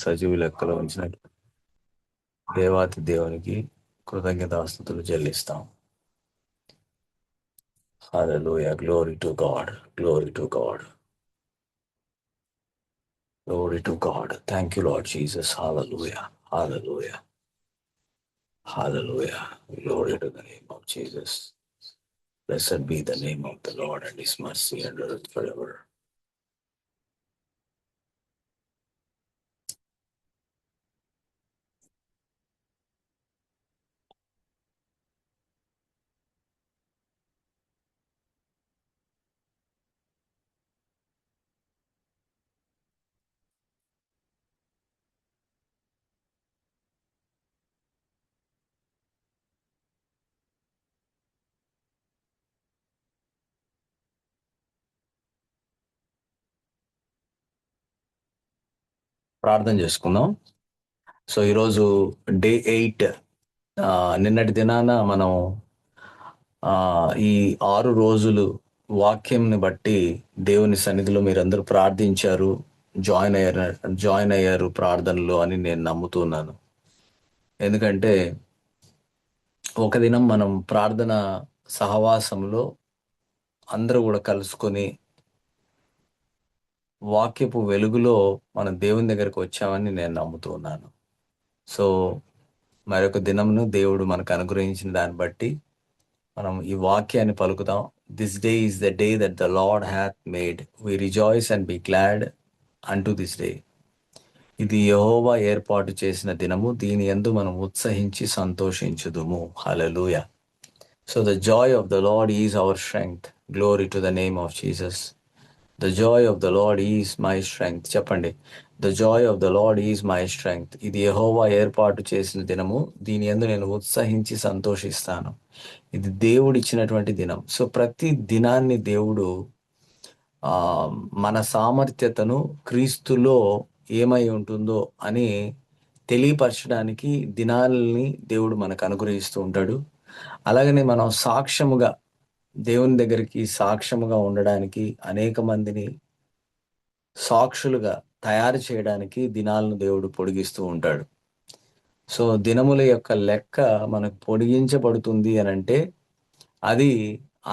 సజీవు లెక్కలో ఉంచిన దేవాతి దేవునికి కృతజ్ఞతాస్తుతులు చెల్లిస్తాం. Hallelujah. Glory to God. Glory to God. Glory to God. Thank you, Lord Jesus. Hallelujah. Hallelujah. Hallelujah. Glory to the name of Jesus. Blessed be the name of the Lord, and his mercy endureth forever. ప్రార్థన చేసుకుందాం. So ఈరోజు day 8. నిన్నటి దినాన మనం ఈ 6 రోజులు వాక్యంని బట్టి దేవుని సన్నిధిలో మీరందరూ ప్రార్థించారు, జాయిన్ అయ్యారు ప్రార్థనలో అని నేను నమ్ముతున్నాను. ఎందుకంటే ఒక దినం మనం ప్రార్థన సహవాసంలో అందరూ కూడా కలుసుకొని వాక్యపు వెలుగులో మనం దేవుని దగ్గరకు వచ్చామని నేను నమ్ముతున్నాను. సో మరొక దినంను దేవుడు మనకు అనుగ్రహించిన దాన్ని బట్టి మనం ఈ వాక్యాన్ని పలుకుదాం. This day is the day that the Lord hath made, we rejoice and be glad unto this day. ఇది యెహోవా ఏర్పాటు చేసిన దినము, దీని యందు మనం ఉత్సహించి సంతోషించుదుము. Hallelujah. So the joy of the Lord is our strength. Glory to the name of Jesus. The joy of the Lord is my strength. చెప్పండి, the joy of the Lord is my strength. ఇది యెహోవా ఏర్పాటు చేసిన దినము, దీని యందు నేను ఉత్సహించి సంతోషిస్తాను. ఇది దేవుడు ఇచ్చినటువంటి దినం. సో ప్రతి దినాన్ని దేవుడు మన సామర్థ్యతను క్రీస్తులో ఏమై ఉంటుందో అని తెలియపరచడానికి దినాలని దేవుడు మనకు అనుగ్రహిస్తూ ఉంటాడు. అలాగనే మనం సాక్ష్యముగా దేవుని దగ్గరికి సాక్ష్యముగా ఉండడానికి, అనేక మందిని సాక్షులుగా తయారు చేయడానికి దినాలను దేవుడు పొడిగిస్తూ ఉంటాడు. సో దినముల యొక్క లెక్క మనకు పొడిగించబడుతుంది అని అంటే అది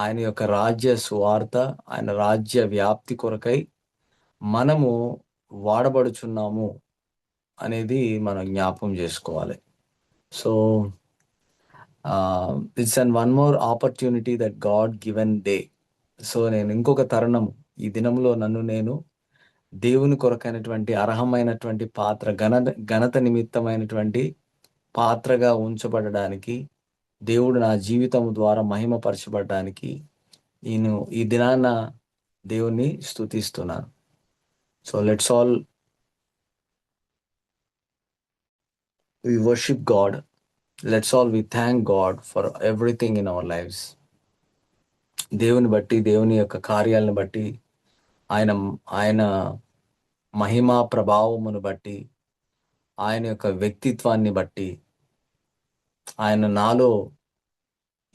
ఆయన యొక్క రాజ్య సువార్త, ఆయన రాజ్య వ్యాప్తి కొరకై మనము వాడబడుచున్నాము అనేది మనం జ్ఞాపకం చేసుకోవాలి. So it's and one more opportunity that God given day. So నేను ఇంకొక తరుణం, ఈ దినంలో నన్ను నేను దేవుని కొరకైనటువంటి అర్హమైనటువంటి పాత్ర, ఘనత నిమిత్తమైనటువంటి పాత్రగా ఉంచబడడానికి, దేవుడు నా జీవితం ద్వారా మహిమపరచబడడానికి నేను ఈ దినాన దేవుణ్ణి స్తుతిస్తున్నాను. So let's all we worship God. Let's all we thank God for everything in our lives. దేవుని బట్టి, దేవుని యొక్క కార్యాలను బట్టి, ఆయన మహిమా ప్రభావమును బట్టి, ఆయన యొక్క వ్యక్తిత్వాన్ని బట్టి, ఆయన నాలో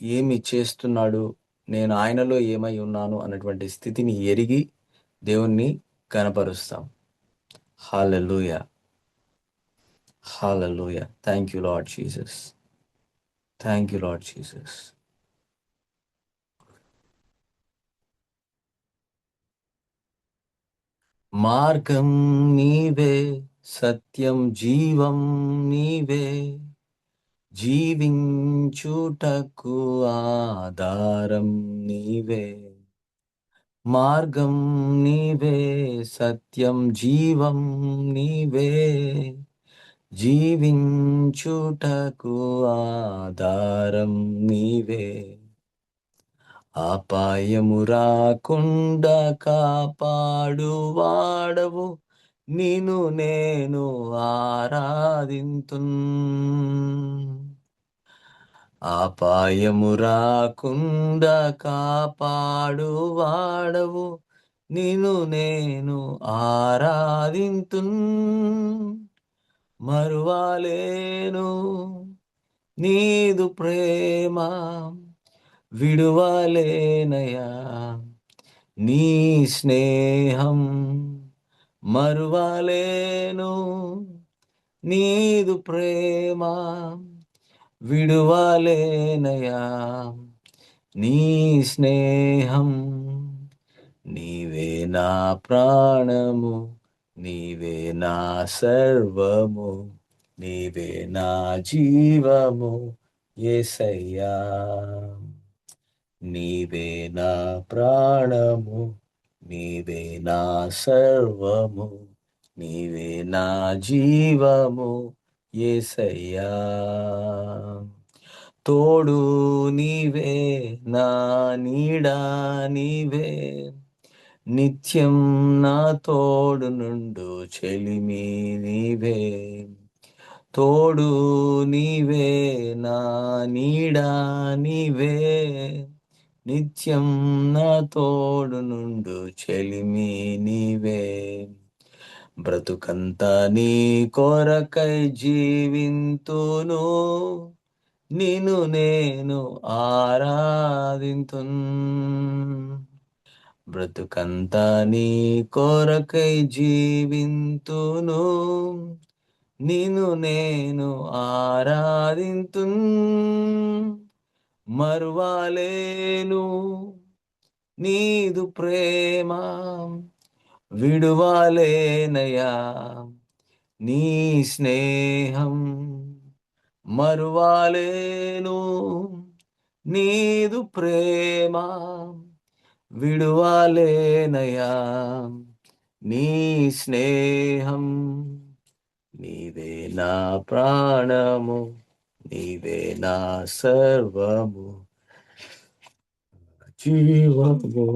ఏమి చేస్తున్నాడు, నేను ఆయనలో ఏమై ఉన్నాను అన్నటువంటి స్థితిని ఎరిగి దేవుణ్ణి కనపరుస్తాం. Hallelujah. Hallelujah. Thank you Lord Jesus. Thank you Lord Jesus. మార్గం నీవే, సత్యం జీవం నీవే, జీవించుటకు ఆధారం నీవే. మార్గం నీవే, సత్యం జీవం నీవే, జీవించుటకు ఆధారం నీవే. అపాయము రాకుండా కాపాడు వాడవు, నిన్ను నేను ఆరాధింతున్. అపాయము రాకుండా కాపాడు వాడవు, నిన్ను నేను ఆరాధింతున్. మరువాలేను నీదు ప్రేమ, విడువలేనయా నీ స్నేహం. మరువలేను నీదు ప్రేమ విడువలేనయా, నీ స్నేహం నీవే నా ప్రాణము, నీవే నా సర్వము, నీవే నా జీవము యేసయ్యా. నీవే నా ప్రాణము, నీవే నా సర్వము, నీవే నా జీవము యేసయ్యా. తోడు నీవే, నా నీడా నీవే, నిత్యం నా తోడు నుండు చెలిమి నీవే. తోడు నీవే, నా నీడా నీవే, నిత్యం నా తోడు నుండు చెలిమి నీవే. బ్రతుకంతా నీ కొరకై జీవింతును, నిన్ను నేను ఆరాధింతున్. బ్రతుకంతా నీ కొరకై జీవింతును, నిన్ను నేను ఆరాధింతున్. మరువాలేను నీదు ప్రేమ విడువలేనయా, నీ స్నేహం మరువాలేను. నీదు ప్రేమ విడువలేనయా, నీ స్నేహం నీవే నా ప్రాణము, నీవే నా సర్వము, జీవము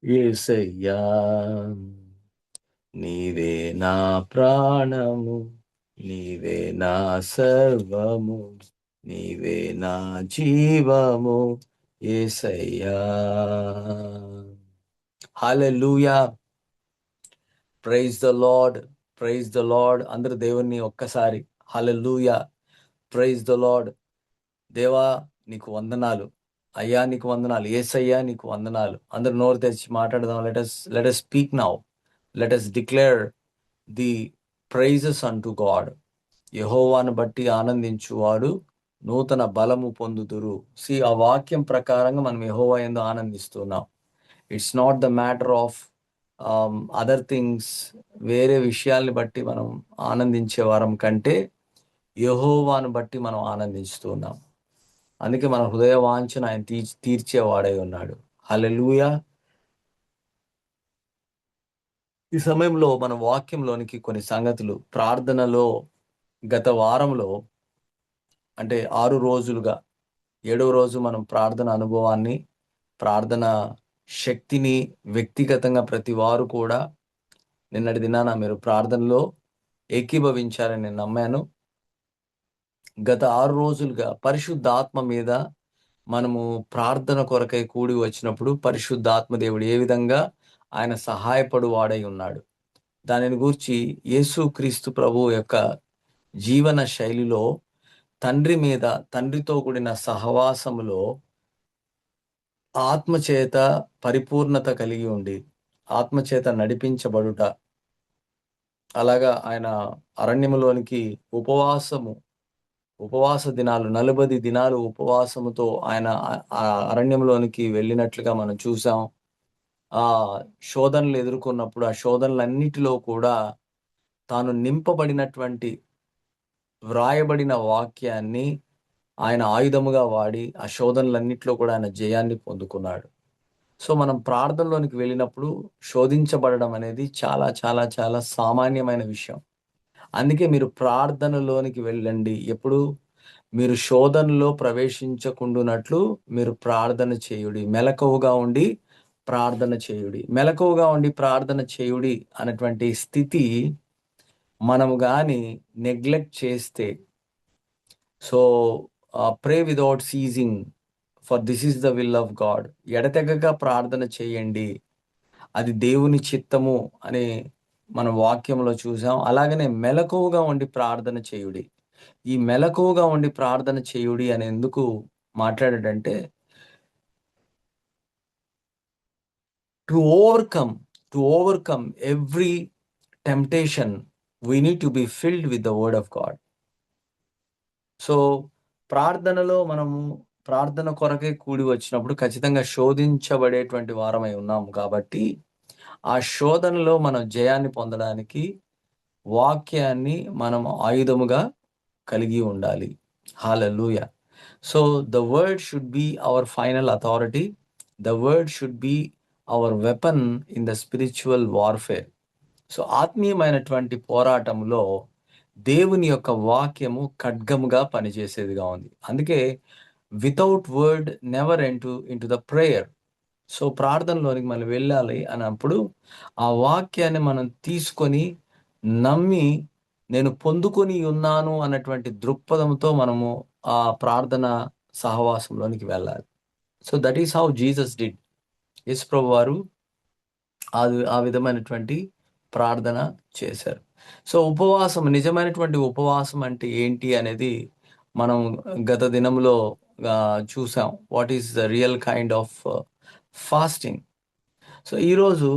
యేసయ్యా. నీవే నా ప్రాణము, నీవే నా సర్వము, నీవే నా జీవము యేసయ్యా. Hallelujah. Praise the Lord, praise the Lord. అందరూ దేవుణ్ణి ఒక్కసారి హల్లెలూయా, ప్రైజ్ ద లార్డ్. దేవా నీకు వందనాలు, అయ్యా నీకు వందనాలు, యేసయ్యా నీకు వందనాలు. అందరూ నోరు తెరిచి మాట్లాడదాం. Let us speak now. Let us declare the praises అంటూ గాడ్. యెహోవాను బట్టి ఆనందించువాడు నూతన బలము పొందుదురు. ఆ వాక్యం ప్రకారంగా మనం యెహోవా యందు ఆనందిస్తున్నాం. It's not the matter of other things. వేరే విషయాల్ని బట్టి మనం ఆనందించే వారం కంటే యెహోవాను బట్టి మనం ఆనందిస్తున్నాం. అందుకే మన హృదయ వాంఛను ఆయన తీర్చేవాడై ఉన్నాడు. హల్లెలూయా. ఈ సమయంలో మన వాక్యంలోనికి కొన్ని సంగతులు, ప్రార్థనలో గత వారంలో అంటే 6 రోజులుగా 7వ రోజు మనం ప్రార్థన అనుభవాన్ని, ప్రార్థన శక్తిని వ్యక్తిగతంగా ప్రతి వారు కూడా నిన్నటి దినాన మీరు ప్రార్థనలో ఏకీభవించారని నేను నమ్మాను. గత 6 రోజులుగా పరిశుద్ధాత్మ మీద మనము ప్రార్థన కొరకై కూడి వచ్చినప్పుడు పరిశుద్ధాత్మ దేవుడు ఏ విధంగా ఆయన సహాయపడు వాడై ఉన్నాడు, దానిని గూర్చి యేసుక్రీస్తు ప్రభువు యొక్క జీవన శైలిలో తండ్రితో కూడిన సహవాసములో ఆత్మచేత పరిపూర్ణత కలిగి ఉండి ఆత్మచేత నడిపించబడుట, అలాగా ఆయన అరణ్యములోనికి ఉపవాస దినాలు 40 దినాలు ఉపవాసముతో ఆయన అరణ్యంలోనికి వెళ్ళినట్లుగా మనం చూసాం. ఆ శోధనలు ఎదుర్కొన్నప్పుడు ఆ శోధనలన్నిటిలో కూడా తాను నింపబడినటువంటి వ్రాయబడిన వాక్యాన్ని ఆయన ఆయుధముగా వాడి ఆ శోధనలన్నిటిలో కూడా ఆయన జయాన్ని పొందుకున్నాడు. సో మనం ప్రార్థనలోనికి వెళ్ళినప్పుడు శోధించబడడం అనేది చాలా చాలా చాలా సామాన్యమైన విషయం. అందుకే మీరు ప్రార్థనలోనికి వెళ్ళండి. ఎప్పుడు మీరు శోధనలో ప్రవేశించకుండునట్లు మీరు ప్రార్థన చేయుడి. మెలకువగా ఉండి ప్రార్థన చేయుడి. మెలకువగా ఉండి ప్రార్థన చేయుడి అనేటువంటి స్థితి మనము గాని నెగ్లెక్ట్ చేస్తే, so pray without seizing, for this is the will of God. ఎడతెగక ప్రార్థన చేయండి, అది దేవుని చిత్తము అని మనం వాక్యంలో చూసాం. అలాగనే మెలకువగా ఉండి ప్రార్థన చేయుడి. ఈ మెలకువగా ఉండి ప్రార్థన చేయుడి అని ఎందుకు మాట్లాడాడంటే, to overcome every temptation we need to be filled with the word of God. So ప్రార్థనలో మనము ప్రార్థన కొరకే కూడి వచ్చినప్పుడు ఖచ్చితంగా శోధించబడేటువంటి వారమై ఉన్నాము కాబట్టి, ఆ శోధనలో మనం జయాన్ని పొందడానికి వాక్యాన్ని మనం ఆయుధముగా కలిగి ఉండాలి. Hallelujah! So the word should be our final authority. The word should be our weapon in the spiritual warfare. So ఆత్మీయమైనటువంటి పోరాటంలో దేవుని యొక్క వాక్యము ఖడ్గముగా పనిచేసేదిగా ఉంది. అందుకే without word never into the prayer. So ప్రార్థనలోనికి మనం వెళ్ళాలి అన్నప్పుడు ఆ వాక్యాన్ని మనం తీసుకొని నమ్మి నేను పొందుకొని ఉన్నాను అన్నటువంటి దృక్పథంతో మనము ఆ ప్రార్థన సహవాసంలోనికి వెళ్ళాలి. So that is how Jesus did. Yesu ప్రభు వారు ఆ విధమైనటువంటి ప్రార్థన చేశారు. సో ఉపవాసం, నిజమైనటువంటి ఉపవాసం అంటే ఏంటి అనేది మనం గత దినంలో చూసాం. What is the real kind of fasting. So ఈరోజు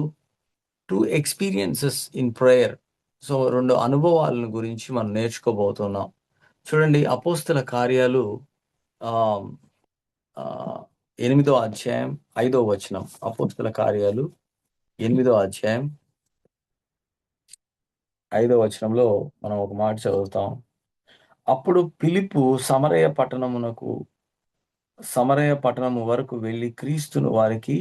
2 ఎక్స్‌పీరియన్సెస్ ఇన్ ప్రేయర్. సో 2 అనుభవాలను గురించి మనం నేర్చుకోబోతున్నాం. చూడండి, అపోస్తల కార్యాలు ఆహ్, ఆహ్, 8వ అధ్యాయం 5వ వచనం. అపోస్తల కార్యాలు 8వ అధ్యాయం 5వ వచనంలో మనం ఒక మాట చదువుతాం. అప్పుడు ఫిలిప్పు సమరయ పట్టణము వరకు వెళ్లి క్రీస్తును వారికి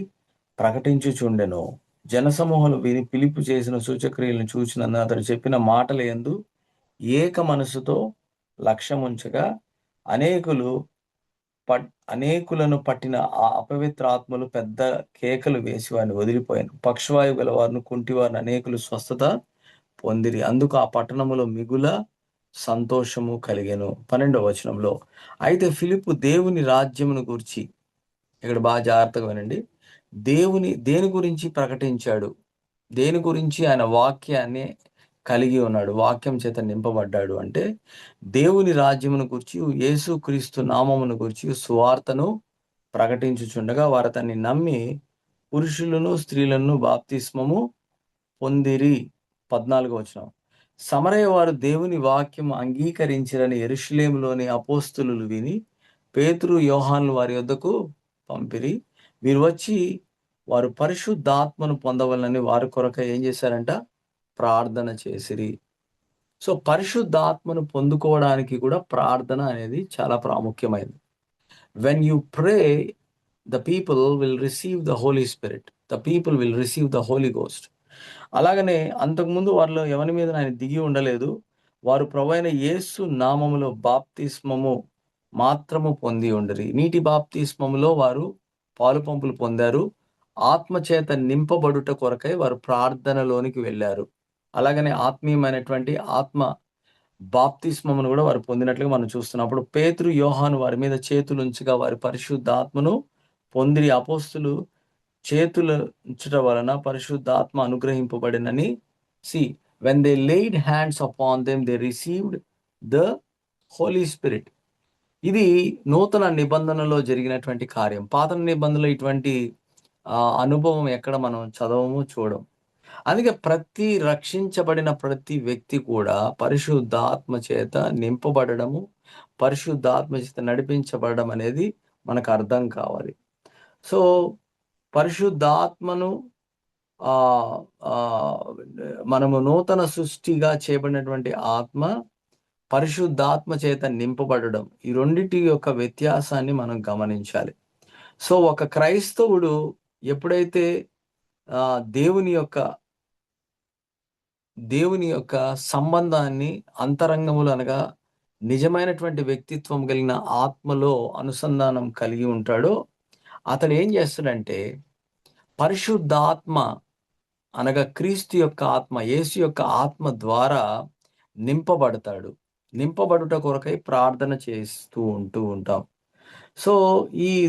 ప్రకటించుచుండెను. జనసమూహములు విని ఫిలిప్పు చేసిన సూచక్రియలను చూచినందున అతడు చెప్పిన మాటల యందు ఏక మనసుతో లక్ష్యముంచగా అనేకులను పట్టిన ఆ అపవిత్ర ఆత్మలు పెద్ద కేకలు వేసి వారిని వదిలిపోయాను. పక్షవాయువు గల వారిని, కుంటివారిని అనేకులు స్వస్థత పొందిరి. అందుకు ఆ పట్టణములో మిగుల సంతోషము కలిగెను. 12వ వచనంలో, అయితే ఫిలిప్పు దేవుని రాజ్యమును గూర్చి, ఇక్కడ బాగా జాగ్రత్తగా వినండి, దేని గురించి ప్రకటించాడు, దేని గురించి ఆయన వాక్యాన్ని కలిగి ఉన్నాడు, వాక్యం చేత నింపబడ్డాడు అంటే దేవుని రాజ్యమును గూర్చి, యేసుక్రీస్తు నామమును గూర్చి సువార్తను ప్రకటించుచుండగా వారు అతన్ని నమ్మి పురుషులను స్త్రీలను బాప్తిస్మము పొందిరి. 14వ వచనం, సమరయ వారు దేవుని వాక్యము అంగీకరించిరని యెరూషలేములోని అపోస్తలులు విని పేతురు యోహానులు వారి యొద్దకు పంపిరి. వీరు వచ్చి వారు పరిశుద్ధాత్మను పొందవలనని వారి కొరకై ఏం చేశారంట? ప్రార్థన చేసిరి. సో పరిశుద్ధాత్మను పొందుకోవడానికి కూడా ప్రార్థన అనేది చాలా ప్రాముఖ్యమైనది. When you pray, the people will receive the Holy Spirit, the people will receive the Holy Ghost. అలాగనే అంతకుముందు వారిలో ఎవరి మీద ఆయన దిగి ఉండలేదు. వారు ప్రభువైన యేసు నామములో బాప్తిస్మము మాత్రము పొంది ఉండిరి. నీటి బాప్తిస్మములో వారు పాలుపంపులు పొందారు. ఆత్మచేత నింపబడుట కొరకై వారు ప్రార్థనలోనికి వెళ్ళారు. అలాగనే ఆత్మీయమైనటువంటి ఆత్మ బాప్తిస్మమును కూడా వారు పొందినట్లుగా మనం చూస్తున్నప్పుడు పేతురు యోహాను వారి మీద చేతులుంచగా వారి పరిశుద్ధాత్మను పొందిరి. అపోస్తులు చేతులు ఉంచుట వలన పరిశుద్ధాత్మ అనుగ్రహింపబడినని. when they laid hands upon them they received the holy spirit. ఇది నూతన నిబంధనలో జరిగినటువంటి కార్యం. పాత నిబంధనలో ఇటువంటి అనుభవం ఎక్కడ మనం చదవము, చూడం. అందుకే రక్షించబడిన ప్రతి వ్యక్తి కూడా పరిశుద్ధాత్మ చేత నింపబడము, పరిశుద్ధాత్మ చేత నడిపించబడడం అనేది మనకు అర్థం కావాలి. సో పరిశుద్ధాత్మను మనము నూతన సృష్టిగా చేయబడినటువంటి ఆత్మ, పరిశుద్ధాత్మ చేత నింపబడడం, ఈ రెండిటి యొక్క వ్యత్యాసాన్ని మనం గమనించాలి. సో ఒక క్రైస్తవుడు ఎప్పుడైతే దేవుని యొక్క సంబంధాన్ని అంతరంగములు అనగా నిజమైనటువంటి వ్యక్తిత్వం కలిగిన ఆత్మలో అనుసంధానం కలిగి ఉంటాడో అతడు ఏం చేస్తాడంటే పరిశుద్ధాత్మ అనగా క్రీస్తు యొక్క ఆత్మ, యేసు యొక్క ఆత్మ ద్వారా నింపబడతాడు. నింపబడుట కొరకై ప్రార్థన చేస్తూ ఉంటాం. సో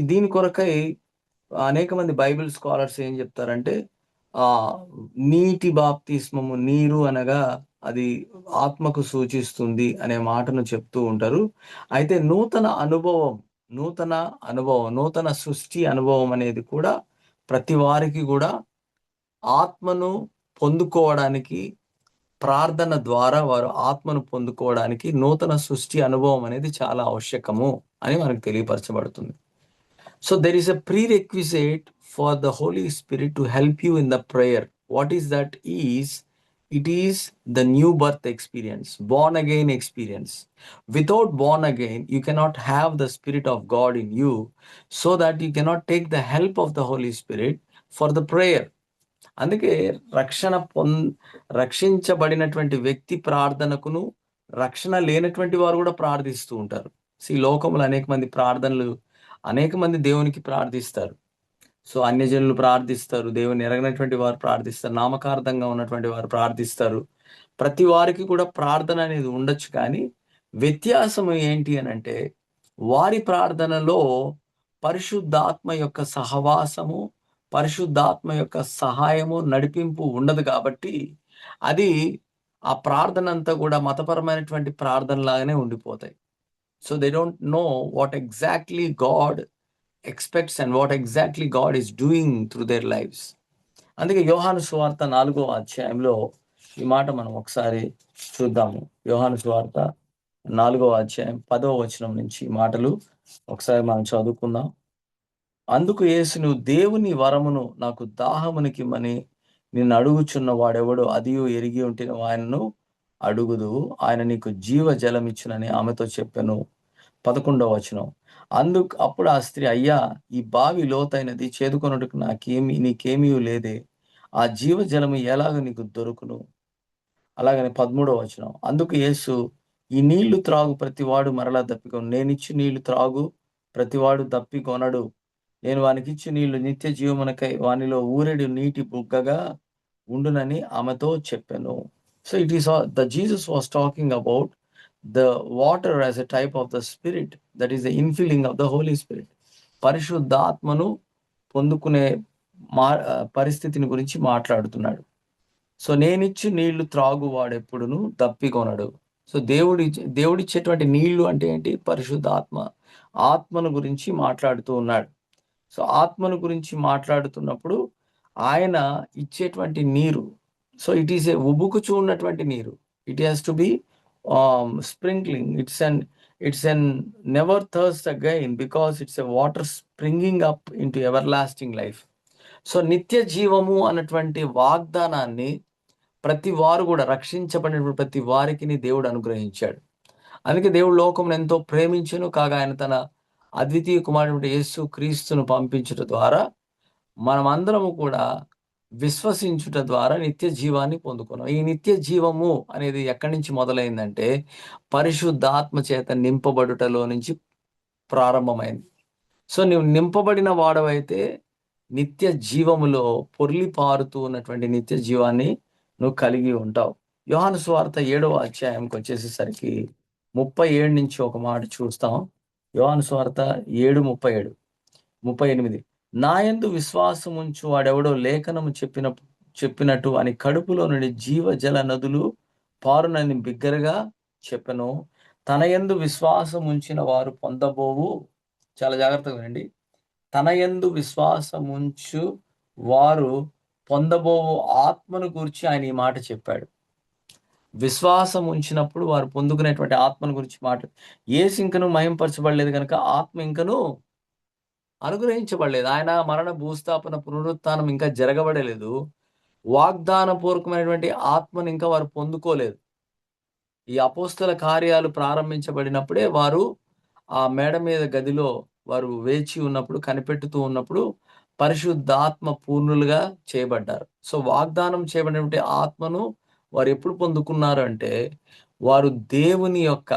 దీని కొరకై అనేక మంది బైబిల్ స్కాలర్స్ ఏం చెప్తారంటే నీటి బాప్తిస్మము, నీరు అనగా అది ఆత్మకు సూచిస్తుంది అనే మాటను చెప్తూ ఉంటారు. అయితే నూతన అనుభవం, నూతన సృష్టి అనుభవం అనేది కూడా ప్రతి వారికి కూడా ఆత్మను పొందుకోవడానికి ప్రార్థన ద్వారా వారు ఆత్మను పొందుకోవడానికి నూతన సృష్టి అనుభవం అనేది చాలా ఆవశ్యకము అని మనకు తెలియపరచబడుతుంది. So there is a prerequisite for the Holy Spirit to help you in the prayer. What is that is? It is the new birth experience, born again experience. Without born again, you cannot have the Spirit of God in you, so that you cannot take the help of the Holy Spirit for the prayer. అందుకే రక్షించబడినటువంటి వ్యక్తి ప్రార్థనకును రక్షణ లేనటువంటి వారు కూడా ప్రార్థిస్తూ ఉంటారు. ఈ లోకంలో అనేక మంది దేవునికి ప్రార్థిస్తారు. సో అన్యజనులు ప్రార్థిస్తారు, దేవుని ఎరగనటువంటి వారు ప్రార్థిస్తారు, నామకార్థంగా ఉన్నటువంటి వారు ప్రార్థిస్తారు. ప్రతి వారికి కూడా ప్రార్థన అనేది ఉండొచ్చు, కానీ వ్యత్యాసం ఏంటి అని అంటే వారి ప్రార్థనలో పరిశుద్ధాత్మ యొక్క సహవాసము, పరిశుద్ధాత్మ యొక్క సహాయము, నడిపింపు ఉండదు. కాబట్టి అది ఆ ప్రార్థన అంతా కూడా మతపరమైనటువంటి ప్రార్థన లాగానే ఉండిపోతాయి. So they don't know what exactly God expects and what exactly God is doing through there lifes. అందుకే యోహాను సువార్త 4వ అధ్యాయంలో ఈ మాట మనం ఒకసారి చూద్దాము. యోహాను సువార్త 4వ అధ్యాయం 10వ వచనం నుంచి ఈ మాటలు ఒకసారి మనం చదువుకుందాం. అందుకు యేసు, నువ్వు దేవుని వరమును నాకు దాహమునికిమ్మని నిన్ను అడుగుచున్న వాడెవడో అదియు ఎరిగి ఉంటిన ఆయనను అడుగుదు, ఆయన నీకు జీవ జలం ఇచ్చునని ఆమెతో చెప్పెను. 11వ వచనం. అప్పుడు ఆ స్త్రీ, అయ్యా, ఈ బావి లోతైనది, చేదుకొనుటకు నీకేమీ లేదే, ఆ జీవ జలము ఎలాగ నీకు దొరుకును? అలాగని 13వ వచనం. అందుకు యేసు, ఈ నీళ్లు త్రాగు ప్రతివాడు మరలా దప్పికొను, నేనిచ్చి నీళ్లు త్రాగు ప్రతివాడు దప్పికొనడు, నేను వానికిచ్చి నీళ్లు నిత్య జీవమునకై వానిలో ఊరెడు నీటి బుగ్గగా ఉండునని ఆమెతో చెప్పెను. So it is the Jesus was talking about the water as a type of the spirit, that is the infilling of the Holy Spirit. పరిశుద్ధాత్మను పొందుకునే పరిస్థితిని గురించి మాట్లాడుతున్నాడు. సో నేనిచ్చి నీళ్లు త్రాగువాడెప్పుడును దప్పికొనడు. సో దేవుడిచ్చేటువంటి నీళ్లు అంటే ఏంటి? పరిశుద్ధాత్మ, ఆత్మను గురించి మాట్లాడుతూ ఉన్నాడు. సో ఆత్మను గురించి మాట్లాడుతున్నప్పుడు ఆయన ఇచ్చేటువంటి నీరు, సో ఇట్ ఈస్ ఏ ఉబుకుచూ ఉన్నటువంటి నీరు. It has to be sprinkling. It's an never thirst again, because it's a water springing up into everlasting life. So నిత్య జీవము అన్నటువంటి వాగ్దానాన్ని ప్రతి వారు కూడా, రక్షించబడిన ప్రతి వారికి దేవుడు అనుగ్రహించాడు. అందుకే దేవుడు లోకమును ఎంతో ప్రేమించును, కాగా ఆయన తన అద్వితీయ కుమారుడు యేసు క్రీస్తును పంపించడం ద్వారా మనమందరము కూడా విశ్వసించుట ద్వారా నిత్య జీవాన్ని పొందుకున్నాం. ఈ నిత్య జీవము అనేది ఎక్కడి నుంచి మొదలైందంటే పరిశుద్ధాత్మ చేత నింపబడుటలో నుంచి ప్రారంభమైంది. సో నువ్వు నింపబడిన వాడవైతే నిత్య జీవములో పొర్లి పారుతూ ఉన్నటువంటి నిత్య జీవాన్ని నువ్వు కలిగి ఉంటావు. యోహాను సువార్త 7వ అధ్యాయంకి వచ్చేసేసరికి 37 నుంచి ఒక మాట చూస్తాం. యోహాను సువార్త 7:37-38. నాయందు విశ్వాసముంచు వాడెవడో లేఖనము చెప్పినట్టు అని కడుపులో నుండి జీవజల నదులు పారునని బిగ్గరగా చెప్పెను. తన యందు విశ్వాసముంచిన వారు పొందబోవు, చాలా జాగ్రత్తగా వినండి, తన యందు విశ్వాసముంచు వారు పొందబోవు ఆత్మను గురించి ఆయన ఈ మాట చెప్పాడు. విశ్వాసం ఉంచినప్పుడు వారు పొందుకునేటువంటి ఆత్మను గురించి యేసు ఇంకను మహింపరచబడలేదు కనుక ఆత్మ ఇంకను అనుగ్రహించబడలేదు. ఆయన మరణ, భూస్థాపన, పునరుత్థానం ఇంకా జరగబడలేదు. వాగ్దాన పూర్వకమైనటువంటి ఆత్మను ఇంకా వారు పొందుకోలేదు. ఈ అపోస్తల కార్యాలు ప్రారంభించబడినప్పుడే వారు ఆ మేడ మీద గదిలో వారు వేచి ఉన్నప్పుడు, కనిపెట్టుతూ ఉన్నప్పుడు పరిశుద్ధాత్మ పూర్ణులుగా చేయబడ్డారు. సో వాగ్దానం చేయబడినటువంటి ఆత్మను వారు ఎప్పుడు పొందుకున్నారు అంటే, వారు దేవుని యొక్క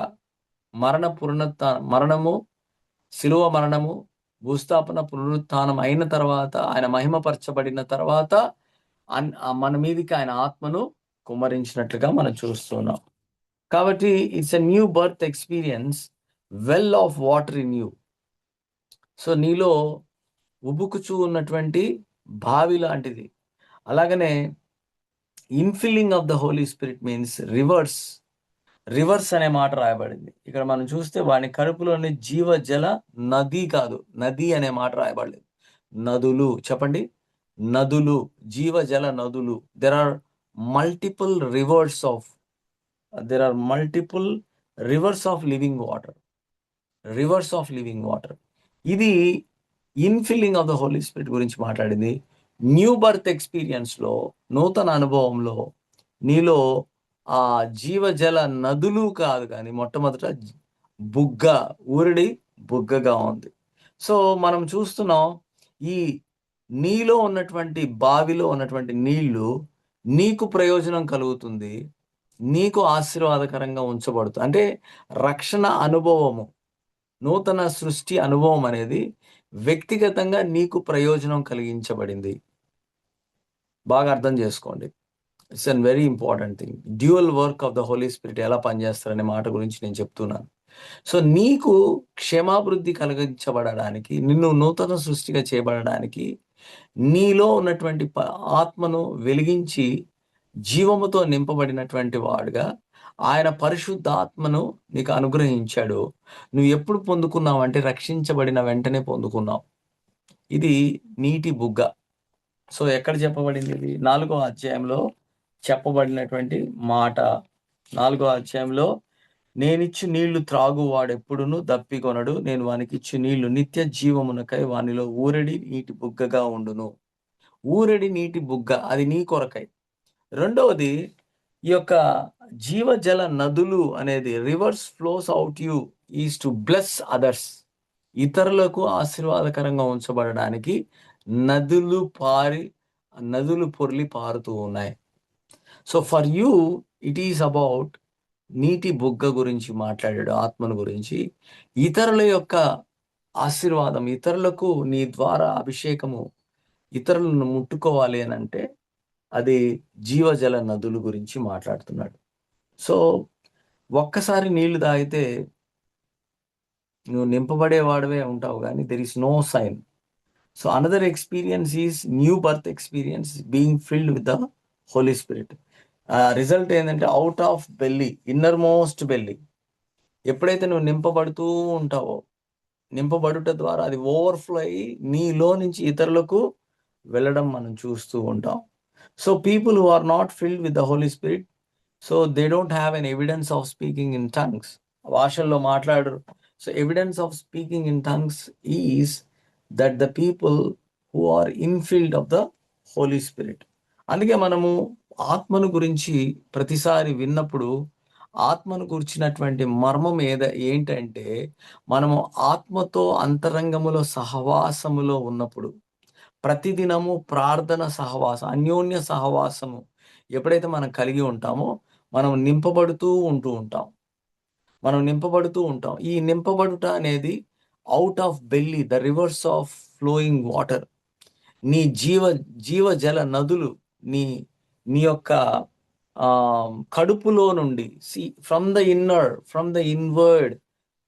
మరణము, శిలువ మరణము, భూస్థాపన, పునరుత్థానం అయిన తర్వాత, ఆయన మహిమపరచబడిన తర్వాత మన మీదకి ఆయన ఆత్మను కుమ్మరించినట్లుగా మనం చూస్తున్నాం. కాబట్టి it's a new birth experience, well of water in you. So నీలో ఉబుకుచూ ఉన్నటువంటి బావి లాంటిది. అలాగనే infilling of the Holy Spirit means rivers అనే మాట రాయబడింది. ఇక్కడ మనం చూస్తే వాని కడుపులోని జీవజల నది కాదు, నది అనే మాట రాయబడలేదు. నదులు, చెప్పండి, నదులు, జీవజల నదులు. There are multiple rivers of, there are multiple rivers of living water. Reverse of living water. ఇది infilling of the Holy spirit గురించి మాట్లాడింది. న్యూ బర్త్ ఎక్స్పీరియన్స్లో, నూతన అనుభవంలో నీలో ఆ జీవజల నదులు కాదు కానీ మొట్టమొదట బుగ్గ, ఊరిడి బుగ్గగా ఉంది. సో మనం చూస్తున్నాం, ఈ నీలో ఉన్నటువంటి బావిలో ఉన్నటువంటి నీళ్లు నీకు ప్రయోజనం కలుగుతుంది, నీకు ఆశీర్వాదకరంగా ఉంచబడుతుంది. అంటే రక్షణ అనుభవము, నూతన సృష్టి అనుభవం అనేది వ్యక్తిగతంగా నీకు ప్రయోజనం కలిగించబడింది. బాగా అర్థం చేసుకోండి. It's an very important thing. Dual work of the Holy Spirit ఎలా పనిచేస్తారనే మాట గురించి నేను చెప్తున్నాను. సో నీకు క్షేమాభివృద్ధి కలిగించబడడానికి, నిన్ను నూతన సృష్టిగా చేయబడడానికి, నీలో ఉన్నటువంటి ఆత్మను వెలిగించి జీవముతో నింపబడినటువంటి వాడుగా ఆయన పరిశుద్ధ ఆత్మను నీకు అనుగ్రహించాడు. నువ్వు ఎప్పుడు పొందుకున్నావు అంటే రక్షించబడిన వెంటనే పొందుకున్నావు. ఇది నీటి బుగ్గ. సో ఎక్కడ చెప్పబడింది? ఇది 4వ అధ్యాయంలో చెప్పబడినటువంటి మాట. 4వ అధ్యాయంలో, నేనిచ్చు నీళ్లు త్రాగువాడెప్పుడును దప్పికొనడు, నేను వానికి ఇచ్చు నీళ్లు నిత్య జీవమునకై వానిలో ఊరడి నీటి బుగ్గగా ఉండును. ఊరడి నీటి బుగ్గ, అది నీ కొరకై. రెండవది, ఈ యొక్క జీవజల నదులు అనేది reverse flows out you is to bless others. ఇతరులకు ఆశీర్వాదకరంగా ఉంచబడడానికి నదులు పొర్లి పారుతూ ఉన్నాయి. So for you it is about నీటి బుగ్గ గురించి మాట్లాడాడు, ఆత్మను గురించి. ఇతరుల యొక్క ఆశీర్వాదం, ఇతరులకు నీ ద్వారా అభిషేకము ఇతరులను ముట్టుకోవాలి అని అంటే అది జీవజల నదుల గురించి మాట్లాడుతున్నాడు. సో ఒక్కసారి నీళ్లు తాగితే నువ్వు నింపబడేవాడవే ఉంటావు, కానీ there is no sign. So another experience is new birth experience, being filled with the Holy Spirit. Result ఏంటంటే out of belly, inner most belly. ఎప్పుడైతే నువ్వు నింపబడుతూ ఉంటావో, నింపబడుట ద్వారా అది ఓవర్ఫ్లో అయ్యి నీలో నుంచి ఇతరులకు వెళ్ళడం మనం చూస్తూ ఉంటాం. So people who are not filled with the Holy Spirit, so they don't have an evidence of speaking in tongues. భాషల్లో మాట్లాడరు. So evidence of speaking in tongues is that the people who are infilled of the Holy Spirit. అందుకే మనము ఆత్మను గురించి ప్రతిసారి విన్నప్పుడు ఆత్మను గురించినటువంటి మర్మం ఏంటంటే, మనము ఆత్మతో అంతరంగములో సహవాసములో ఉన్నప్పుడు, ప్రతిదినము ప్రార్థన సహవాసం, అన్యోన్య సహవాసము ఎప్పుడైతే మనం కలిగి ఉంటామో మనం నింపబడుతూ ఉంటాం. ఈ నింపబడుట అనేది out of belly, the rivers of flowing water. నీ జీవజల నదులు నీ యొక్క కడుపులో నుండి, ఫ్రమ్ ద ఇన్వర్డ్,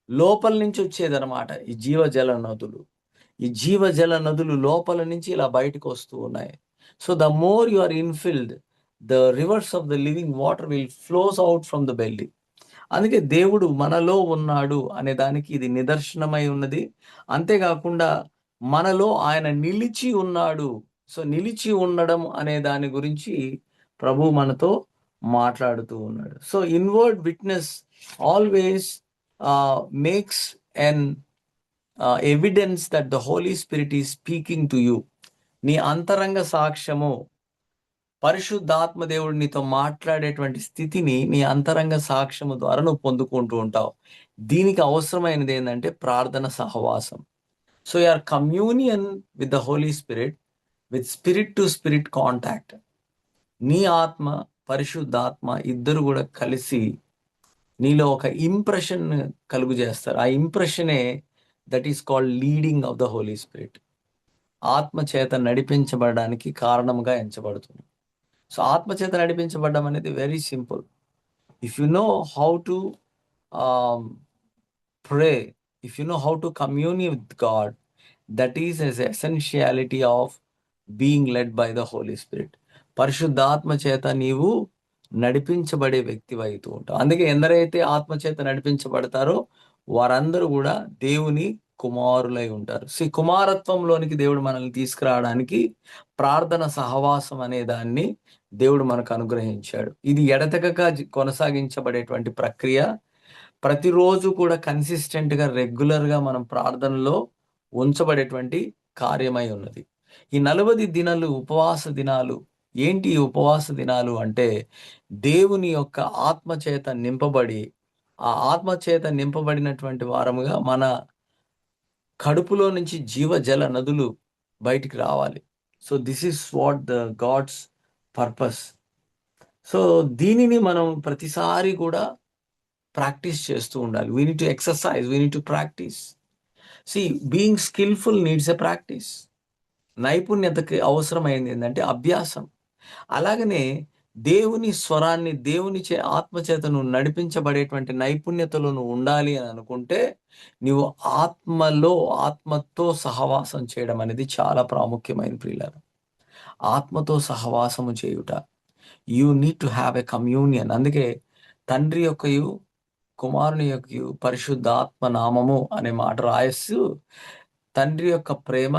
లోపల నుంచి వచ్చేదన్నమాట ఈ జీవజల నదులు. ఈ జీవజల నదులు లోపల నుంచి ఇలా బయటకు వస్తూ ఉన్నాయి. So the more you are infilled, the rivers of the living water will flows out from the belly. అందుకే దేవుడు మనలో ఉన్నాడు అనే దానికి ఇది నిదర్శనమై ఉన్నది. అంతేకాకుండా మనలో ఆయన నిలిచి ఉన్నాడు. సో నిలిచి ఉండడం అనే దాని గురించి ప్రభు మనతో మాట్లాడుతూ ఉన్నాడు. So inward witness always makes an evidence that the Holy Spirit is speaking to you. నీ అంతరంగ సాక్ష్యము, పరిశుద్ధాత్మ దేవుడు నీతో మాట్లాడేటువంటి స్థితిని నీ అంతరంగ సాక్ష్యము ద్వారా నువ్వు పొందుకుంటూ ఉంటావు. దీనికి అవసరమైనది ఏంటంటే ప్రార్థన సహవాసం. So you're communion with the Holy Spirit, with spirit to spirit contact. నీ ఆత్మ, పరిశుద్ధాత్మ ఇద్దరు కూడా కలిసి నీలో ఒక ఇంప్రెషన్ కలుగు చేస్తారు. ఆ ఇంప్రెషనే that is called leading of the Holy Spirit. ఆత్మ చేత నడిపించబడడానికి కారణంగా ఎంచబడుతుంది. సో ఆత్మచేత నడిపించబడడం అనేది very simple. If you know how to pray, if you know how to communion with God, that is essentiality of being led by the Holy Spirit. పరిశుద్ధాత్మ చేత నీవు నడిపించబడే వ్యక్తి అవుతూ ఉంటావు. అందుకే ఎందరైతే ఆత్మచేత నడిపించబడతారో వారందరూ కూడా దేవుని కుమారులై ఉంటారు. కుమారత్వంలోనికి దేవుడు మనల్ని తీసుకురావడానికి ప్రార్థన సహవాసం అనే దాన్ని దేవుడు మనకు అనుగ్రహించాడు. ఇది ఎడతెగక కొనసాగించబడేటువంటి ప్రక్రియ. ప్రతిరోజు కూడా కన్సిస్టెంట్‌గా, రెగ్యులర్‌గా మనం ప్రార్థనలో ఉంచబడేటువంటి కార్యమై ఉన్నది. ఈ 40 దినాలు ఉపవాస దినాలు. ఏంటి ఈ ఉపవాస దినాలు అంటే, దేవుని యొక్క ఆత్మ చేత నింపబడి, ఆ ఆత్మ చేత నింపబడినటువంటి వారముగా మన కడుపులో నుంచి జీవజల నదులు బయటికి రావాలి. So, this is what the God's purpose. So, దీనిని మనం ప్రతిసారి కూడా ప్రాక్టీస్ చేస్తూ ఉండాలి. We need to exercise, we need to practice. See being skillful needs a practice. నైపుణ్యతకి అవసరమైంది ఏందంటే అభ్యాసం. అలాగనే దేవుని స్వరాన్ని, దేవునిచే ఆత్మచేత నువ్వు నడిపించబడేటువంటి నైపుణ్యతలో నువ్వు ఉండాలి అని అనుకుంటే, నీవు ఆత్మలో, ఆత్మతో సహవాసం చేయడం అనేది చాలా ప్రాముఖ్యమైనది ప్రియులారా. ఆత్మతో సహవాసము చేయుట. You need to have a communion. అందుకే తండ్రి యొక్కయు, కుమారుని యొక్కయు, పరిశుద్ధాత్మ నామము అనే మాట రాయస్సు తండ్రి యొక్క ప్రేమ,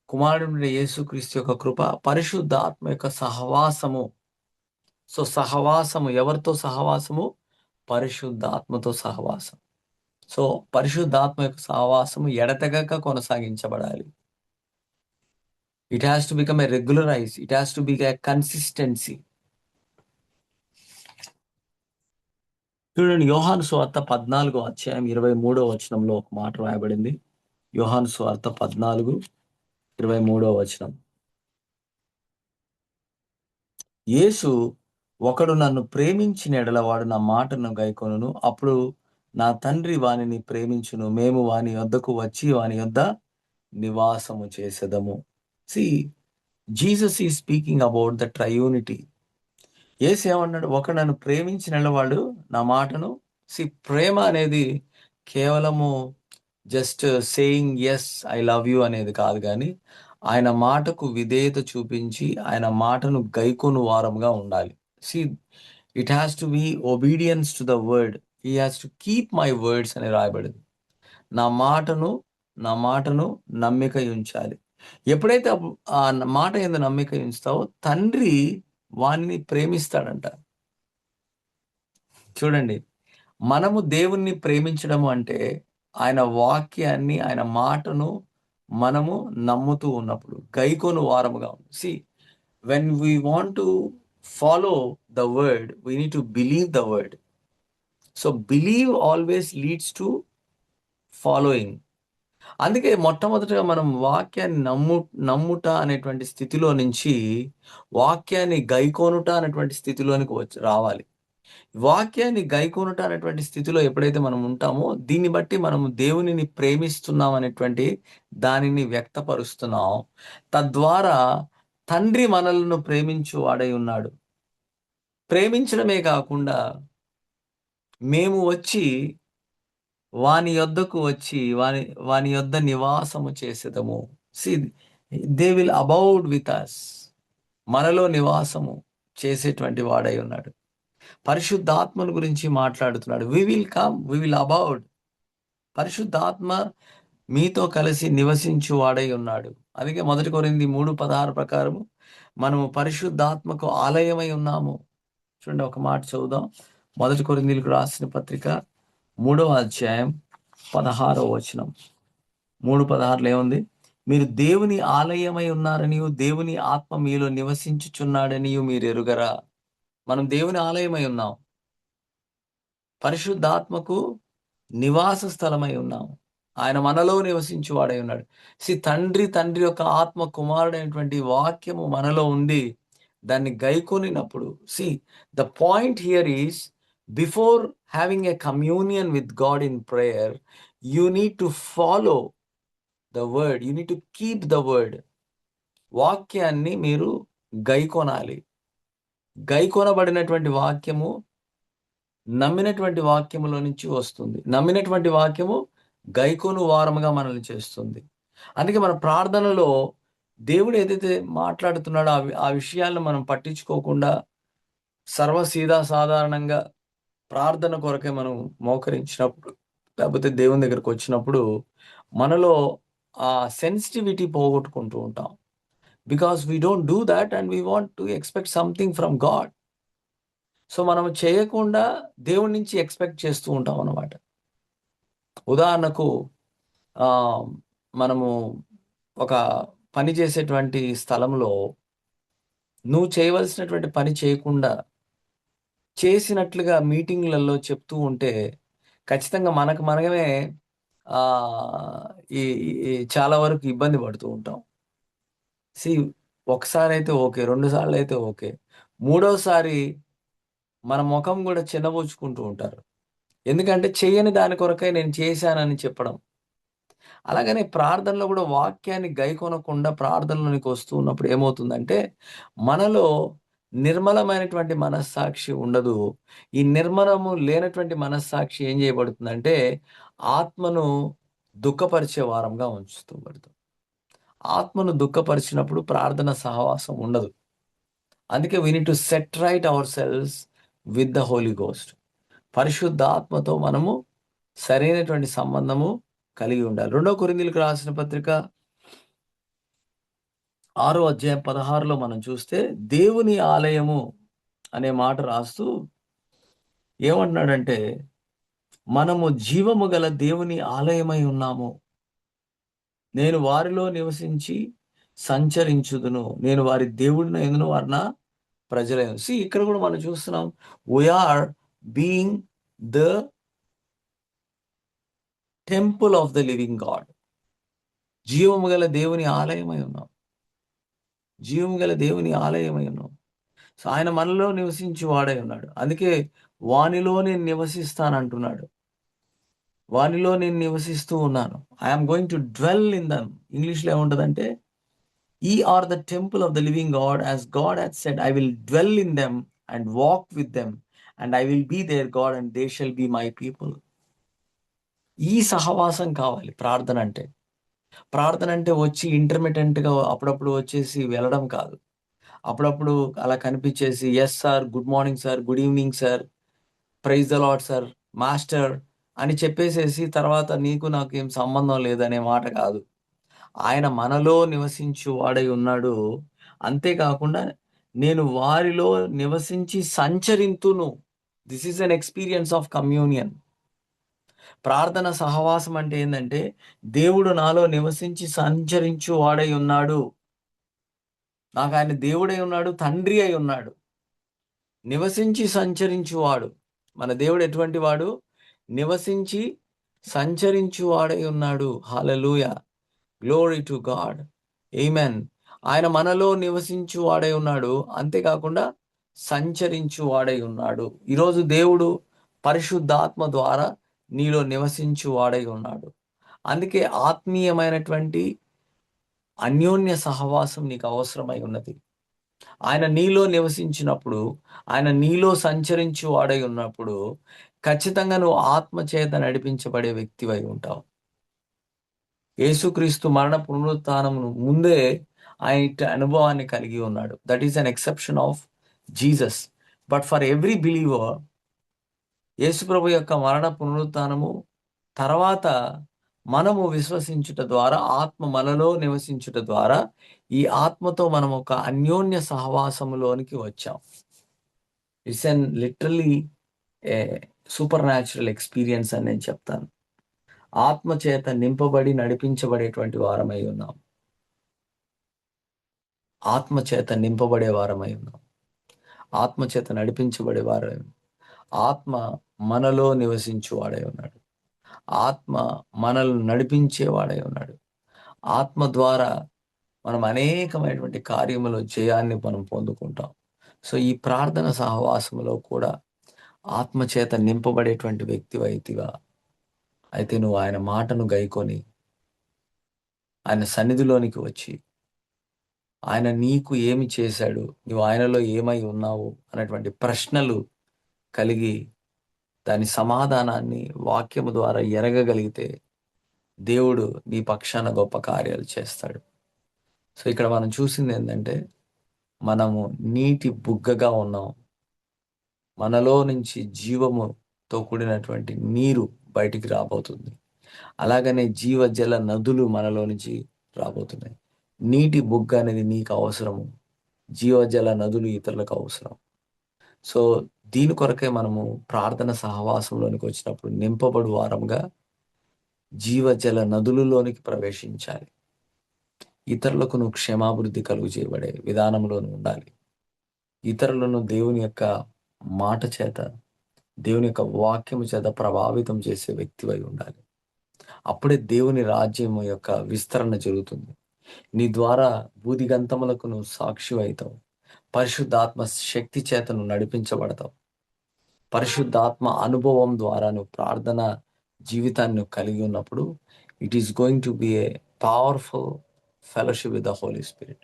కుమారుడైన యేసుక్రీస్తు యొక్క కృప, పరిశుద్ధాత్మ యొక్క సహవాసము. సో, సహవాసము ఎవరితో సహవాసము? పరిశుద్ధాత్మతో సహవాసం. సో, పరిశుద్ధాత్మ యొక్క సహవాసము ఎడతెగక కొనసాగించబడాలి. It has to become a regularize. It has to be a consistency. చూడండి, యోహాను సువార్త 14 అధ్యాయం 23 వచనంలో ఒక మాట రాయబడింది. యోహాను సువార్త 14, 23 వచనం. యేసు, ఒకడు నన్ను ప్రేమించిన యెడల వాడు నా మాటను గైకొనును. అప్పుడు నా తండ్రి వానిని ప్రేమించును. మేము వాని యొద్దకు వచ్చి వాని యొద్ద నివాసము చేసెదము. See, Jesus is speaking about the triunity. Yesu ఏమన్నాడు? ఒకడు నన్ను ప్రేమించిన యెడల వాడు నా మాటను. ప్రేమ అనేది కేవలము just saying yes I love you అనేది కాదు గానీ, ఆయన మాటకు విధేయత చూపించి, ఆయన మాటను గైకొను వారముగా ఉండాలి. See, it has to be obedience to the word. He has to keep my words అని రాయబడింది. నా మాటను నమ్మికయుంచాలి. ఎప్పుడైతే ఆ మాట యందు నమ్మిక ఉంచుతావో, తండ్రి వానిని ప్రేమిస్తాడంట. చూడండి, మనము దేవుణ్ణి ప్రేమించడము అంటే, ఆయన వాక్యాన్ని, ఆయన మాటను మనము నమ్ముతూ ఉన్నప్పుడు, గైకొను వారముగా. See, when we want to follow the word, we need to believe the word. So, believe always leads to following. అందుకే మొట్టమొదటగా మనం వాక్యాన్ని నమ్ముట అనేటువంటి స్థితిలో నుంచి, వాక్యాన్ని గైకొనుట అనేటువంటి స్థితిలోనికి రావాలి. వాక్యాన్ని గైకొనుట అనేటువంటి స్థితిలో ఎప్పుడైతే మనం ఉంటామో, దీన్ని బట్టి మనము దేవునిని ప్రేమిస్తున్నాం అనేటువంటి దానిని వ్యక్తపరుస్తున్నాం. తద్వారా తండ్రి మనలను ప్రేమించు వాడై ఉన్నాడు. ప్రేమించడమే కాకుండా, మేము వచ్చి వాని యొద్దకు వచ్చి వాని యొద్ద నివాసము చేసేదము. See, they will abide with us. మనలో నివాసము చేసేటువంటి వాడై ఉన్నాడు. పరిశుద్ధాత్మను గురించి మాట్లాడుతున్నాడు. We will come, we will abide. పరిశుద్ధాత్మ మీతో కలిసి నివసించు వాడై ఉన్నాడు. అందుకే 1 కొరింథీ 3:16 ప్రకారము మనము పరిశుద్ధాత్మకు ఆలయమై ఉన్నాము. చూడండి, ఒక మాట చదువుదాం. 1 కొరింథీయులకు రాసిన పత్రిక 3వ అధ్యాయం 16వ వచనం. 3:16లో ఏముంది? మీరు దేవుని ఆలయమై ఉన్నారనియు, దేవుని ఆత్మ మీలో నివసించుచున్నాడనియు మీరు ఎరుగరా? మనం దేవుని ఆలయమై ఉన్నాం. పరిశుద్ధాత్మకు నివాస స్థలమై ఉన్నాము. ఆయన మనలో నివసించువాడై ఉన్నాడు. తండ్రి యొక్క ఆత్మ, కుమారుడైనటువంటి వాక్యము మనలో ఉండి దాన్ని గైకొనినప్పుడు, the point here is, before having a communion with God in prayer, you need to follow the word, you need to keep the word. వాక్యాన్ని మీరు గైకొనాలి. గైకొనబడినటువంటి వాక్యము నమ్మినటువంటి వాక్యములో నుంచి వస్తుంది. నమ్మినటువంటి వాక్యము గైకొను వారముగా మనల్ని చేస్తుంది. అందుకే మన ప్రార్థనలో దేవుడు ఏదైతే మాట్లాడుతున్నాడో ఆ విషయాలను మనం పట్టించుకోకుండా సాధారణంగా ప్రార్థన కొరకే మనం మోకరించినప్పుడు, లేకపోతే దేవుని దగ్గరకు వచ్చినప్పుడు మనలో ఆ సెన్సిటివిటీ పోగొట్టుకుంటూ ఉంటాం. Because we don't do that and we want to expect something from God. So మనం చేయకుండా దేవుడి నుంచి ఎక్స్పెక్ట్ చేస్తూ ఉంటాం అన్నమాట. ఉదాహరణకు ఆ, మనము ఒక పని చేసేటువంటి స్థలంలో నువ్వు చేయవలసినటువంటి పని చేయకుండా చేసినట్లుగా మీటింగ్లలో చెప్తూ ఉంటే ఖచ్చితంగా మనకు మనమే ఆ, ఈ ఈ చాలా వరకు ఇబ్బంది పడుతూ ఉంటాం. సి, ఒకసారి అయితే ఓకే, 2 సార్లు అయితే ఓకే, మూడోసారి మన ముఖం కూడా చిన్నబుచ్చుకుంటూ ఉంటారు. ఎందుకంటే చేయని దాని కొరకై నేను చేశానని చెప్పడం. అలాగనే ప్రార్థనలో కూడా వాక్యాన్ని గైకొనకుండా ప్రార్థనలోనికి వస్తూ ఉన్నప్పుడు ఏమవుతుందంటే మనలో నిర్మలమైనటువంటి మనస్సాక్షి ఉండదు. ఈ నిర్మలము లేనటువంటి మనస్సాక్షి ఏం చేయబడుతుందంటే ఆత్మను దుఃఖపరిచే వారంగా ఉంచుతూ పడుతుంది. ఆత్మను దుఃఖపరిచినప్పుడు ప్రార్థన సహవాసం ఉండదు. అందుకే we need to set right our selves with the Holy Ghost. పరిశుద్ధ ఆత్మతో మనము సరైనటువంటి సంబంధము కలిగి ఉండాలి. 2 కొరింథీయులకు రాసిన పత్రిక 6వ అధ్యాయం 16లో మనం చూస్తే దేవుని ఆలయము అనే మాట రాస్తూ ఏమంటున్నాడంటే మనము జీవము గల దేవుని ఆలయమై ఉన్నాము. నేను వారిలో నివసించి సంచరించుదును, నేను వారి దేవుడిని ఎందును, వారి నా ప్రజలైన. ఇక్కడ కూడా మనం చూస్తున్నాం, we're being the temple of the living God. జీవము గల దేవుని ఆలయమై ఉన్నాం. జీవము గల దేవుని ఆలయమై ఉన్నాం. సో ఆయన మనలో నివసించి వాడై ఉన్నాడు. అందుకే వానిలో నేను నివసిస్తానంటున్నాడు. వానిలో నేను నివసిస్తూ ఉన్నాను. I'm going to dwell in them. ఇంగ్లీష్లో ఏముంటుందంటే ye are the temple of the living God, as God has said, I will dwell in them and walk with them and I will be their God and they shall be my people. ఈ సహవాసం కావాలి ప్రార్థన అంటే. ప్రార్థన అంటే వచ్చి ఇంటర్మిటెంట్గా అప్పుడప్పుడు వచ్చేసి వెళ్ళడం కాదు. అప్పుడప్పుడు అలా కనిపించేసి yes sir, good morning sir, good evening sir, praise the Lord sir, master అని చెప్పేసేసి తర్వాత నీకు నాకు ఏం సంబంధం లేదనే మాట కాదు. ఆయన మనలో నివసించు వాడై ఉన్నాడు. అంతేకాకుండా నేను వారిలో నివసించి సంచరింతును. This is an experience of communion. ప్రార్థన సహవాసం అంటే ఏంటంటే దేవుడు నాలో నివసించి సంచరించు వాడై ఉన్నాడు. నాకు ఆయన దేవుడై ఉన్నాడు, తండ్రి అయి ఉన్నాడు, నివసించి సంచరించువాడు. మన దేవుడు ఎటువంటి వాడు? నివసించి సంచరించు వాడై ఉన్నాడు. హల్లెలూయా, గ్లోరీ టు గాడ్, ఆమేన్. ఆయన మనలో నివసించు వాడై ఉన్నాడు, అంతేకాకుండా సంచరించు వాడై ఉన్నాడు. ఈరోజు దేవుడు పరిశుద్ధాత్మ ద్వారా నీలో నివసించు వాడై ఉన్నాడు. అందుకే ఆత్మీయమైనటువంటి అన్యోన్య సహవాసం నీకు అవసరమై ఉన్నది. ఆయన నీలో నివసించినప్పుడు, ఆయన నీలో సంచరించు వాడై ఉన్నప్పుడు ఖచ్చితంగా నువ్వు ఆత్మ చేత నడిపించబడే వ్యక్తివై ఉంటావు. యేసుక్రీస్తు మరణ పునరుత్థానమును ముందే ఆయన ఇట్టి అనుభవాన్ని కలిగి ఉన్నాడు. That is an exception of Jesus. But for every believer, యేసుప్రభు యొక్క మరణ పునరుత్థానము తర్వాత మనము విశ్వసించుట ద్వారా, ఆత్మ మనలో నివసించుట ద్వారా ఈ ఆత్మతో మనం ఒక అన్యోన్య సహవాసములోనికి వచ్చాం. It's an literally A super natural experience అని నేను చెప్తాను. ఆత్మ చేత నింపబడి నడిపించబడేటువంటి వారమై ఉన్నాం. ఆత్మ చేత నింపబడే వారమై ఉన్నాం. ఆత్మ చేత నడిపించబడే వారమై ఉన్నాం. ఆత్మ మనలో నివసించువాడై ఉన్నాడు. ఆత్మ మనల్ని నడిపించేవాడై ఉన్నాడు. ఆత్మ ద్వారా మనం అనేకమైనటువంటి కార్యములో జయాన్ని మనం పొందుకుంటాం. సో ఈ ప్రార్థన సహవాసములో కూడా ఆత్మ చేత నింపబడేటువంటి వ్యక్తివైతిగా అయితే నువ్వు ఆయన మాటను గైకొని ఆయన సన్నిధిలోనికి వచ్చి ఆయన నీకు ఏమి చేశాడు, నువ్వు ఆయనలో ఏమై ఉన్నావు అనేటువంటి ప్రశ్నలు కలిగి దాని సమాధానాన్ని వాక్యము ద్వారా ఎరగగలిగితే దేవుడు నీ పక్షాన గొప్ప కార్యాలు చేస్తాడు. సో ఇక్కడ మనం చూసింది ఏంటంటే మనము నీటి బుగ్గగా ఉన్నాం. మనలో నుంచి జీవముతో కూడినటువంటి నీరు బయటికి రాబోతుంది. అలాగనే జీవజల నదులు మనలో నుంచి రాబోతున్నాయి. నీటి బుగ్గ అనేది నీకు అవసరము. జీవజల నదులు ఇతరులకు అవసరం. సో దీని కొరకే మనము ప్రార్థన సహవాసంలోనికి వచ్చినప్పుడు నింపబడు వారంగా జీవజల నదులలోనికి ప్రవేశించాలి. ఇతరులకు నువ్వు క్షేమాభివృద్ధి కలుగు చేయబడే విధానంలో ఉండాలి. ఇతరులను దేవుని యొక్క మాట చేత, దేవుని యొక్క వాక్యము చేత ప్రభావితం చేసే వ్యక్తివై ఉండాలి. అప్పుడే దేవుని రాజ్యం యొక్క విస్తరణ జరుగుతుంది. నీ ద్వారా బూదిగంతములకు నువ్వు సాక్షి అవుతావు. పరిశుద్ధాత్మ శక్తి చేత నువ్వు నడిపించబడతావు. పరిశుద్ధాత్మ అనుభవం ద్వారా నువ్వు ప్రార్థన జీవితాన్ని కలిగి ఉన్నప్పుడు it is going to be a powerful fellowship with the Holy Spirit.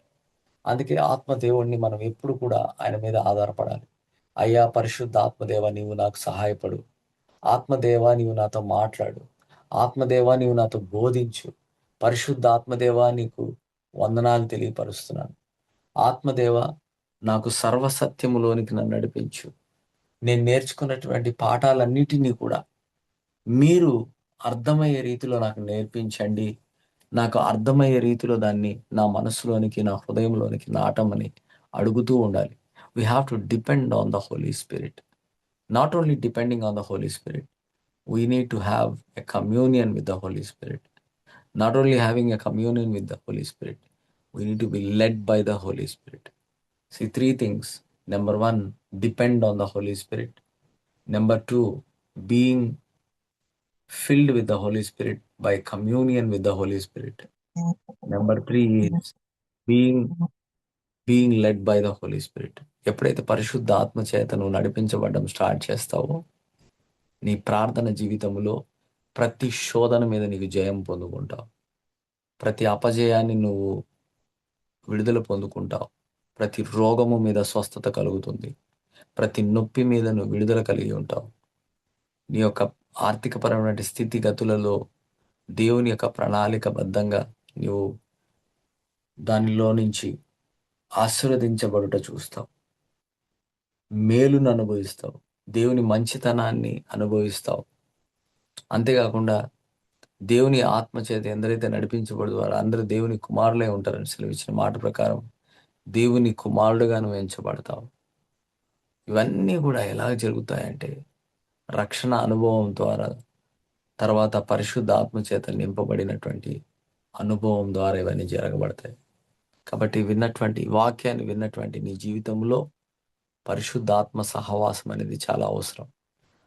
అందుకే ఆత్మదేవుణ్ణి మనం ఎప్పుడు కూడా ఆయన మీద ఆధారపడాలి. అయ్యా పరిశుద్ధ ఆత్మదేవ నీవు నాకు సహాయపడు. ఆత్మదేవ నీవు నాతో మాట్లాడు. ఆత్మదేవ నీవు నాతో బోధించు. పరిశుద్ధ ఆత్మదేవ నీకు వందనాలు తెలియపరుస్తున్నాను. ఆత్మదేవ నాకు సర్వసత్యములోనికి నన్ను నడిపించు. నేను నేర్చుకున్నటువంటి పాఠాలన్నిటినీ కూడా మీరు అర్థమయ్యే రీతిలో నాకు నేర్పించండి. నాకు అర్థమయ్యే రీతిలో దాన్ని నా మనసులోనికి, నా హృదయంలోనికి నాటమని అడుగుతూ ఉండాలి. We have to depend on the Holy Spirit. Not only depending on the Holy Spirit, we need to have a communion with the Holy Spirit. Not only having a communion with the Holy Spirit, we need to be led by the Holy Spirit. See, three things. Number one, depend on the Holy Spirit. Number two, being filled with the Holy Spirit by communion with the Holy Spirit. Number three is being led by the Holy Spirit. ఎప్పుడైతే పరిశుద్ధ ఆత్మ చేత నువ్వు నడిపించబడడం start చేస్తావో నీ ప్రార్థన జీవితంలో ప్రతి శోధన మీద నీకు జయం పొందుకుంటావు. ప్రతి అపజయాన్ని నువ్వు విడుదల పొందుకుంటావు. ప్రతి రోగము మీద స్వస్థత కలుగుతుంది. ప్రతి నొప్పి మీద నువ్వు విడుదల కలిగి ఉంటావు. నీ యొక్క ఆర్థికపరమైన స్థితిగతులలో దేవుని యొక్క ప్రణాళికబద్ధంగా నువ్వు దానిలో నుంచి ఆశీర్వదించబడుట చూస్తావు. మేలును అనుభవిస్తావు. దేవుని మంచితనాన్ని అనుభవిస్తావు. అంతేకాకుండా దేవుని ఆత్మ చేత ఎందరైతే నడిపించబడదు వారు అందరూ దేవుని కుమారులే ఉంటారని సెలవిచ్చిన మాట ప్రకారం దేవుని కుమారుడుగా నువ్వు ఎంచబడతావు. ఇవన్నీ కూడా ఎలా జరుగుతాయంటే రక్షణ అనుభవం ద్వారా, తర్వాత పరిశుద్ధ ఆత్మ చేత నింపబడినటువంటి అనుభవం ద్వారా ఇవన్నీ జరగబడతాయి. కాబట్టి విన్నటువంటి వాక్యాన్ని విన్నటువంటి నీ జీవితంలో పరిశుద్ధాత్మ సహవాసం అనేది చాలా అవసరం.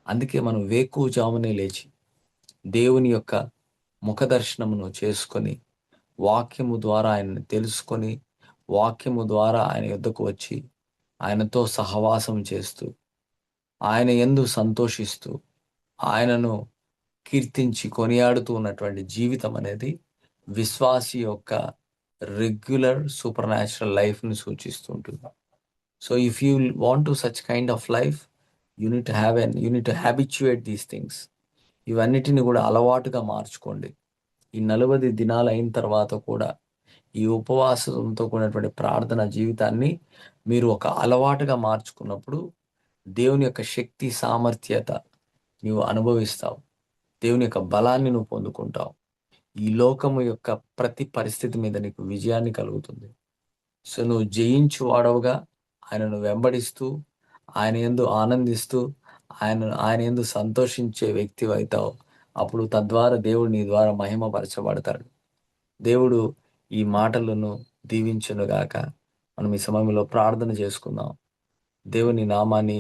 అందుకే మనం వేకువజామునే లేచి దేవుని యొక్క ముఖ దర్శనమును చేసుకొని వాక్యము ద్వారా ఆయన్ని తెలుసుకొని వాక్యము ద్వారా ఆయన యొద్దకు వచ్చి ఆయనతో సహవాసం చేస్తూ ఆయన యందు సంతోషిస్తూ ఆయనను కీర్తించి కొనియాడుతూ ఉన్నటువంటి జీవితం అనేది విశ్వాసి యొక్క రెగ్యులర్ సూపర్ న్యాచురల్ లైఫ్ని సూచిస్తుంటుంది. So if you want to such kind of life you need to habituate these things. ఇవన్నిటిని కూడా అలవాటుగా మార్చుకోండి. ఈ 40 దినాలు అయిన తర్వాత కూడా ఈ ఉపవాసంతో కూడినటువంటి ప్రార్థన జీవితాన్ని మీరు ఒక అలవాటుగా మార్చుకున్నప్పుడు దేవుని యొక్క శక్తి సామర్థ్యత నీవు అనుభవిస్తావు. దేవుని యొక్క బలాన్ని నువ్వు పొందుకుంటావు. ఈ లోకము యొక్క ప్రతి పరిస్థితి మీద నీకు విజయాన్ని కలుగుతుంది. సో నువ్వు జయించు వాడవుగా ఆయనను వెంబడిస్తూ ఆయన యందు ఆనందిస్తూ ఆయన యందు సంతోషించే వ్యక్తి అవుతావు. అప్పుడు తద్వారా దేవుడు నీ ద్వారా మహిమపరచబడతాడు. దేవుడు ఈ మాటలను దీవించునుగాక. మనం ఈ సమయంలో ప్రార్థన చేసుకుందాం. దేవుని నామాన్ని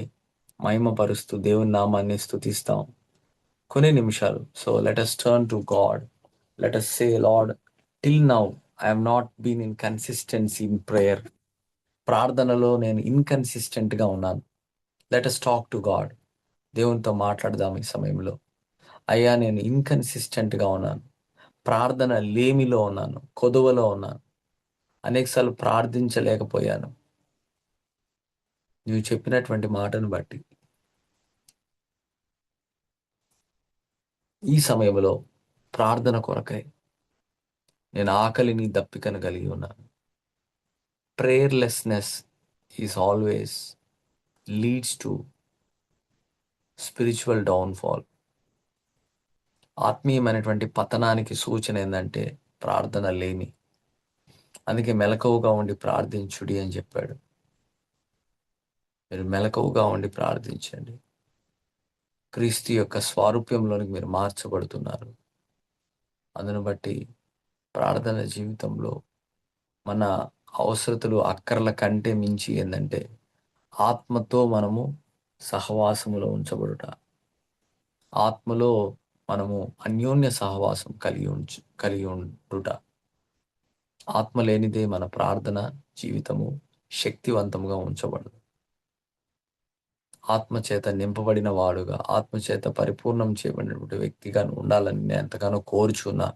మహిమపరుస్తూ దేవుని నామాన్ని స్తుతిస్తాం కొన్ని నిమిషాలు. So let us turn to God. Let us say, Lord, till now I have not been in consistency in prayer. ప్రార్థనలో నేను ఇన్కన్సిస్టెంట్గా ఉన్నాను. Let us talk to God. దేవునితో మాట్లాడదాం ఈ సమయంలో. అయ్యా నేను ఇన్కన్సిస్టెంట్గా ఉన్నాను, ప్రార్థన లేమిలో ఉన్నాను, కొదువలో ఉన్నాను, అనేకసార్లు ప్రార్థించలేకపోయాను. నువ్వు చెప్పినటువంటి మాటను బట్టి ఈ సమయంలో ప్రార్థన కొరకై నేను ఆకలిని దప్పికను కలిగి ఉన్నాను. Prayerlessness is always leads to spiritual downfall. ఆత్మీయమైనటువంటి పతనానికి సూచన ఏంటంటే ప్రార్థన లేమి. అందుకే మెలకువగా ఉండి ప్రార్థించుడి అని చెప్పాడు. మీరు మెలకువగా ఉండి ప్రార్థించండి. క్రీస్తు యొక్క స్వారూప్యంలోనికి మీరు మార్చబడుతున్నారు. అందును బట్టి ప్రార్థన జీవితంలో మన అవసరతలు, అక్కర్ల కంటే మించి ఏందంటే ఆత్మతో మనము సహవాసములో ఉంచబడుట. ఆత్మలో మనము అన్యోన్య సహవాసం కలిగి ఉండుట. ఆత్మ లేనిదే మన ప్రార్థన జీవితము శక్తివంతముగా ఉంచబడదు. ఆత్మచేత నింపబడిన వాడుగా, ఆత్మచేత పరిపూర్ణం చేయబడినటువంటి వ్యక్తిగా ఉండాలని నేను ఎంతగానో కోరుచున్నా.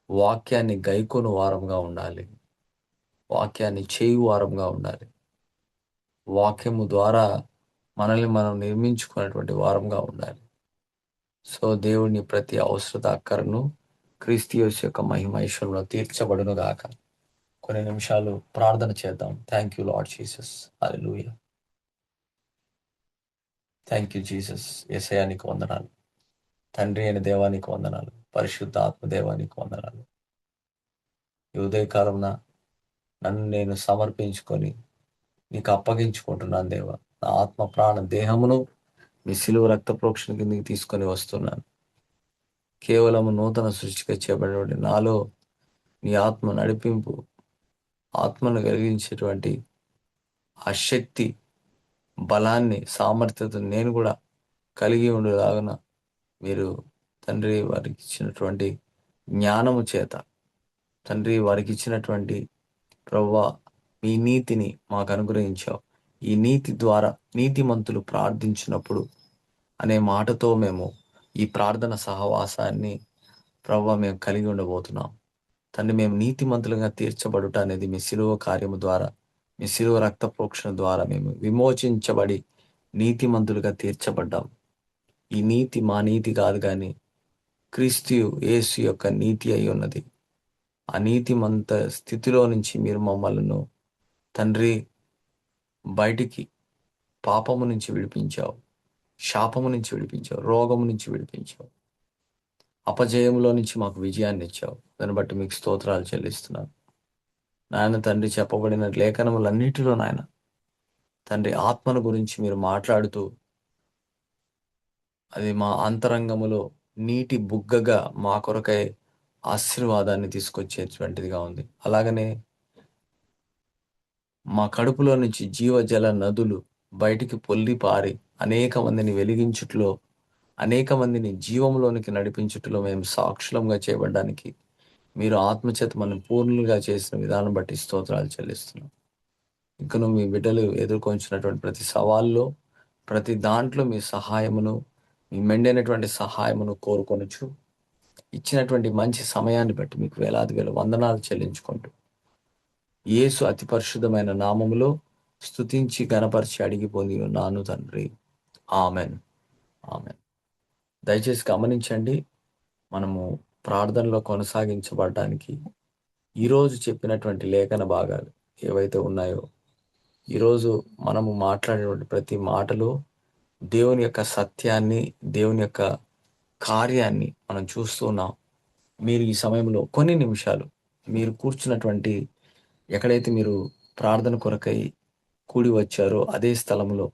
వాక్యాన్ని గైకొను వారంగా ఉండాలి. వాక్యాన్ని చేయు వారంగా ఉండాలి. వాక్యము ద్వారా మనల్ని మనం నిర్మించుకున్నటువంటి వారంగా ఉండాలి. సో దేవుని ప్రతి అవసరత అక్కరను క్రీస్తు యేసు యొక్క మహిమ ఐశ్వర్యంలో తీర్చబడును గాక. కొన్ని నిమిషాలు ప్రార్థన చేద్దాం. Thank you Lord Jesus. Hallelujah. Thank you Jesus. యేసయ్యా నీకు వందనాలు. తండ్రి అయిన దేవానికి వందనాలు. పరిశుద్ధ ఆత్మ దేవానికి వందనాలు. ఈ ఉదయకాలంన నన్ను నేను సమర్పించుకొని నీకు అప్పగించుకుంటున్నాను దేవా. నా ఆత్మ ప్రాణ దేహమును మీ సిలువ రక్త ప్రోక్షణ కిందకి తీసుకొని వస్తున్నాను. కేవలము నూతన సృష్టిగా చేయబడినటువంటి నాలో నీ ఆత్మ నడిపింపు, ఆత్మను కలిగించేటువంటి ఆ శక్తి, బలాన్ని, సామర్థ్యతను నేను కూడా కలిగి ఉండేలాగున మీరు తండ్రి వారికి ఇచ్చినటువంటి జ్ఞానము చేత, తండ్రి వారికి ఇచ్చినటువంటి ప్రభువా మీ నీతిని మాకు అనుగ్రహించావు. ఈ నీతి ద్వారా నీతిమంతులు ప్రార్థించినప్పుడు అనే మాటతో మేము ఈ ప్రార్థన సహవాసాన్ని ప్రభువా మేము కలిగి ఉండబోతున్నాం. తండ్రి మేము నీతిమంతులుగా తీర్చబడుట అనేది మీ శిలువ కార్యము ద్వారా, మీ శిలువ రక్త ప్రోక్షణ ద్వారా మేము విమోచించబడి నీతిమంతులుగా తీర్చబడ్డాం. ఈ నీతి మా నీతి కాదు కానీ క్రీస్తు యేసు యొక్క నీతి అయి ఉన్నది. ఆ నీతిమంత స్థితిలో నుంచి మీరు మమ్మల్ని తండ్రి బయటికి పాపము నుంచి విడిపించావు, శాపము నుంచి విడిపించావు, రోగము నుంచి విడిపించావు, అపజయములో నుంచి మాకు విజయాన్ని ఇచ్చావు. దాన్ని బట్టి మీకు స్తోత్రాలు చెల్లిస్తున్నాను. నాయన తండ్రి చెప్పబడిన లేఖనములన్నిటిలో నాయన తండ్రి ఆత్మను గురించి మీరు మాట్లాడుతూ అది మా అంతరంగములో నీటి బుగ్గగా మా కొరకై ఆశీర్వాదాన్ని తీసుకొచ్చేటువంటిదిగా ఉంది. అలాగనే మా కడుపులో నుంచి జీవజల నదులు బయటికి పొల్లి పారి అనేక మందిని వెలిగించుట్లో, అనేక మందిని జీవంలోనికి నడిపించుటలో మేము సాక్షులంగా చేయబడ్డానికి మీరు ఆత్మచేత మనం పూర్ణులుగా చేసిన విధానం బట్టి స్తోత్రాలు చెల్లిస్తున్నాం. ఇంకను మీ బిడ్డలు ఎదుర్కొంచినటువంటి ప్రతి సవాల్లో, ప్రతి దాంట్లో మీ సహాయమును, మీ మెండైనటువంటి సహాయమును కోరుకొనుచు ఇచ్చినటువంటి మంచి సమయాన్ని బట్టి మీకు వేలాది వేల వందనాలు చెల్లించుకుంటూ యేసు అతి పరిశుద్ధమైన నామములో స్తుతించి గణపరిచి అడిగి పొంది ఉన్నాను తండ్రి. ఆమెన్. ఆమెన్. దయచేసి గమనించండి, మనము ప్రార్థనలో కొనసాగించబడడానికి ఈరోజు చెప్పినటువంటి లేఖన భాగాలు ఏవైతే ఉన్నాయో, ఈరోజు మనము మాట్లాడేటువంటి ప్రతి మాటలో దేవుని యొక్క సత్యాన్ని, దేవుని యొక్క కార్యాన్ని మనం చూస్తూ ఉన్నాం. మీరు ఈ సమయంలో కొన్ని నిమిషాలు మీరు కూర్చున్నటువంటి ఎక్కడైతే మీరు ప్రార్థన కొరకై కూడి వచ్చారో అదే స్థలంలో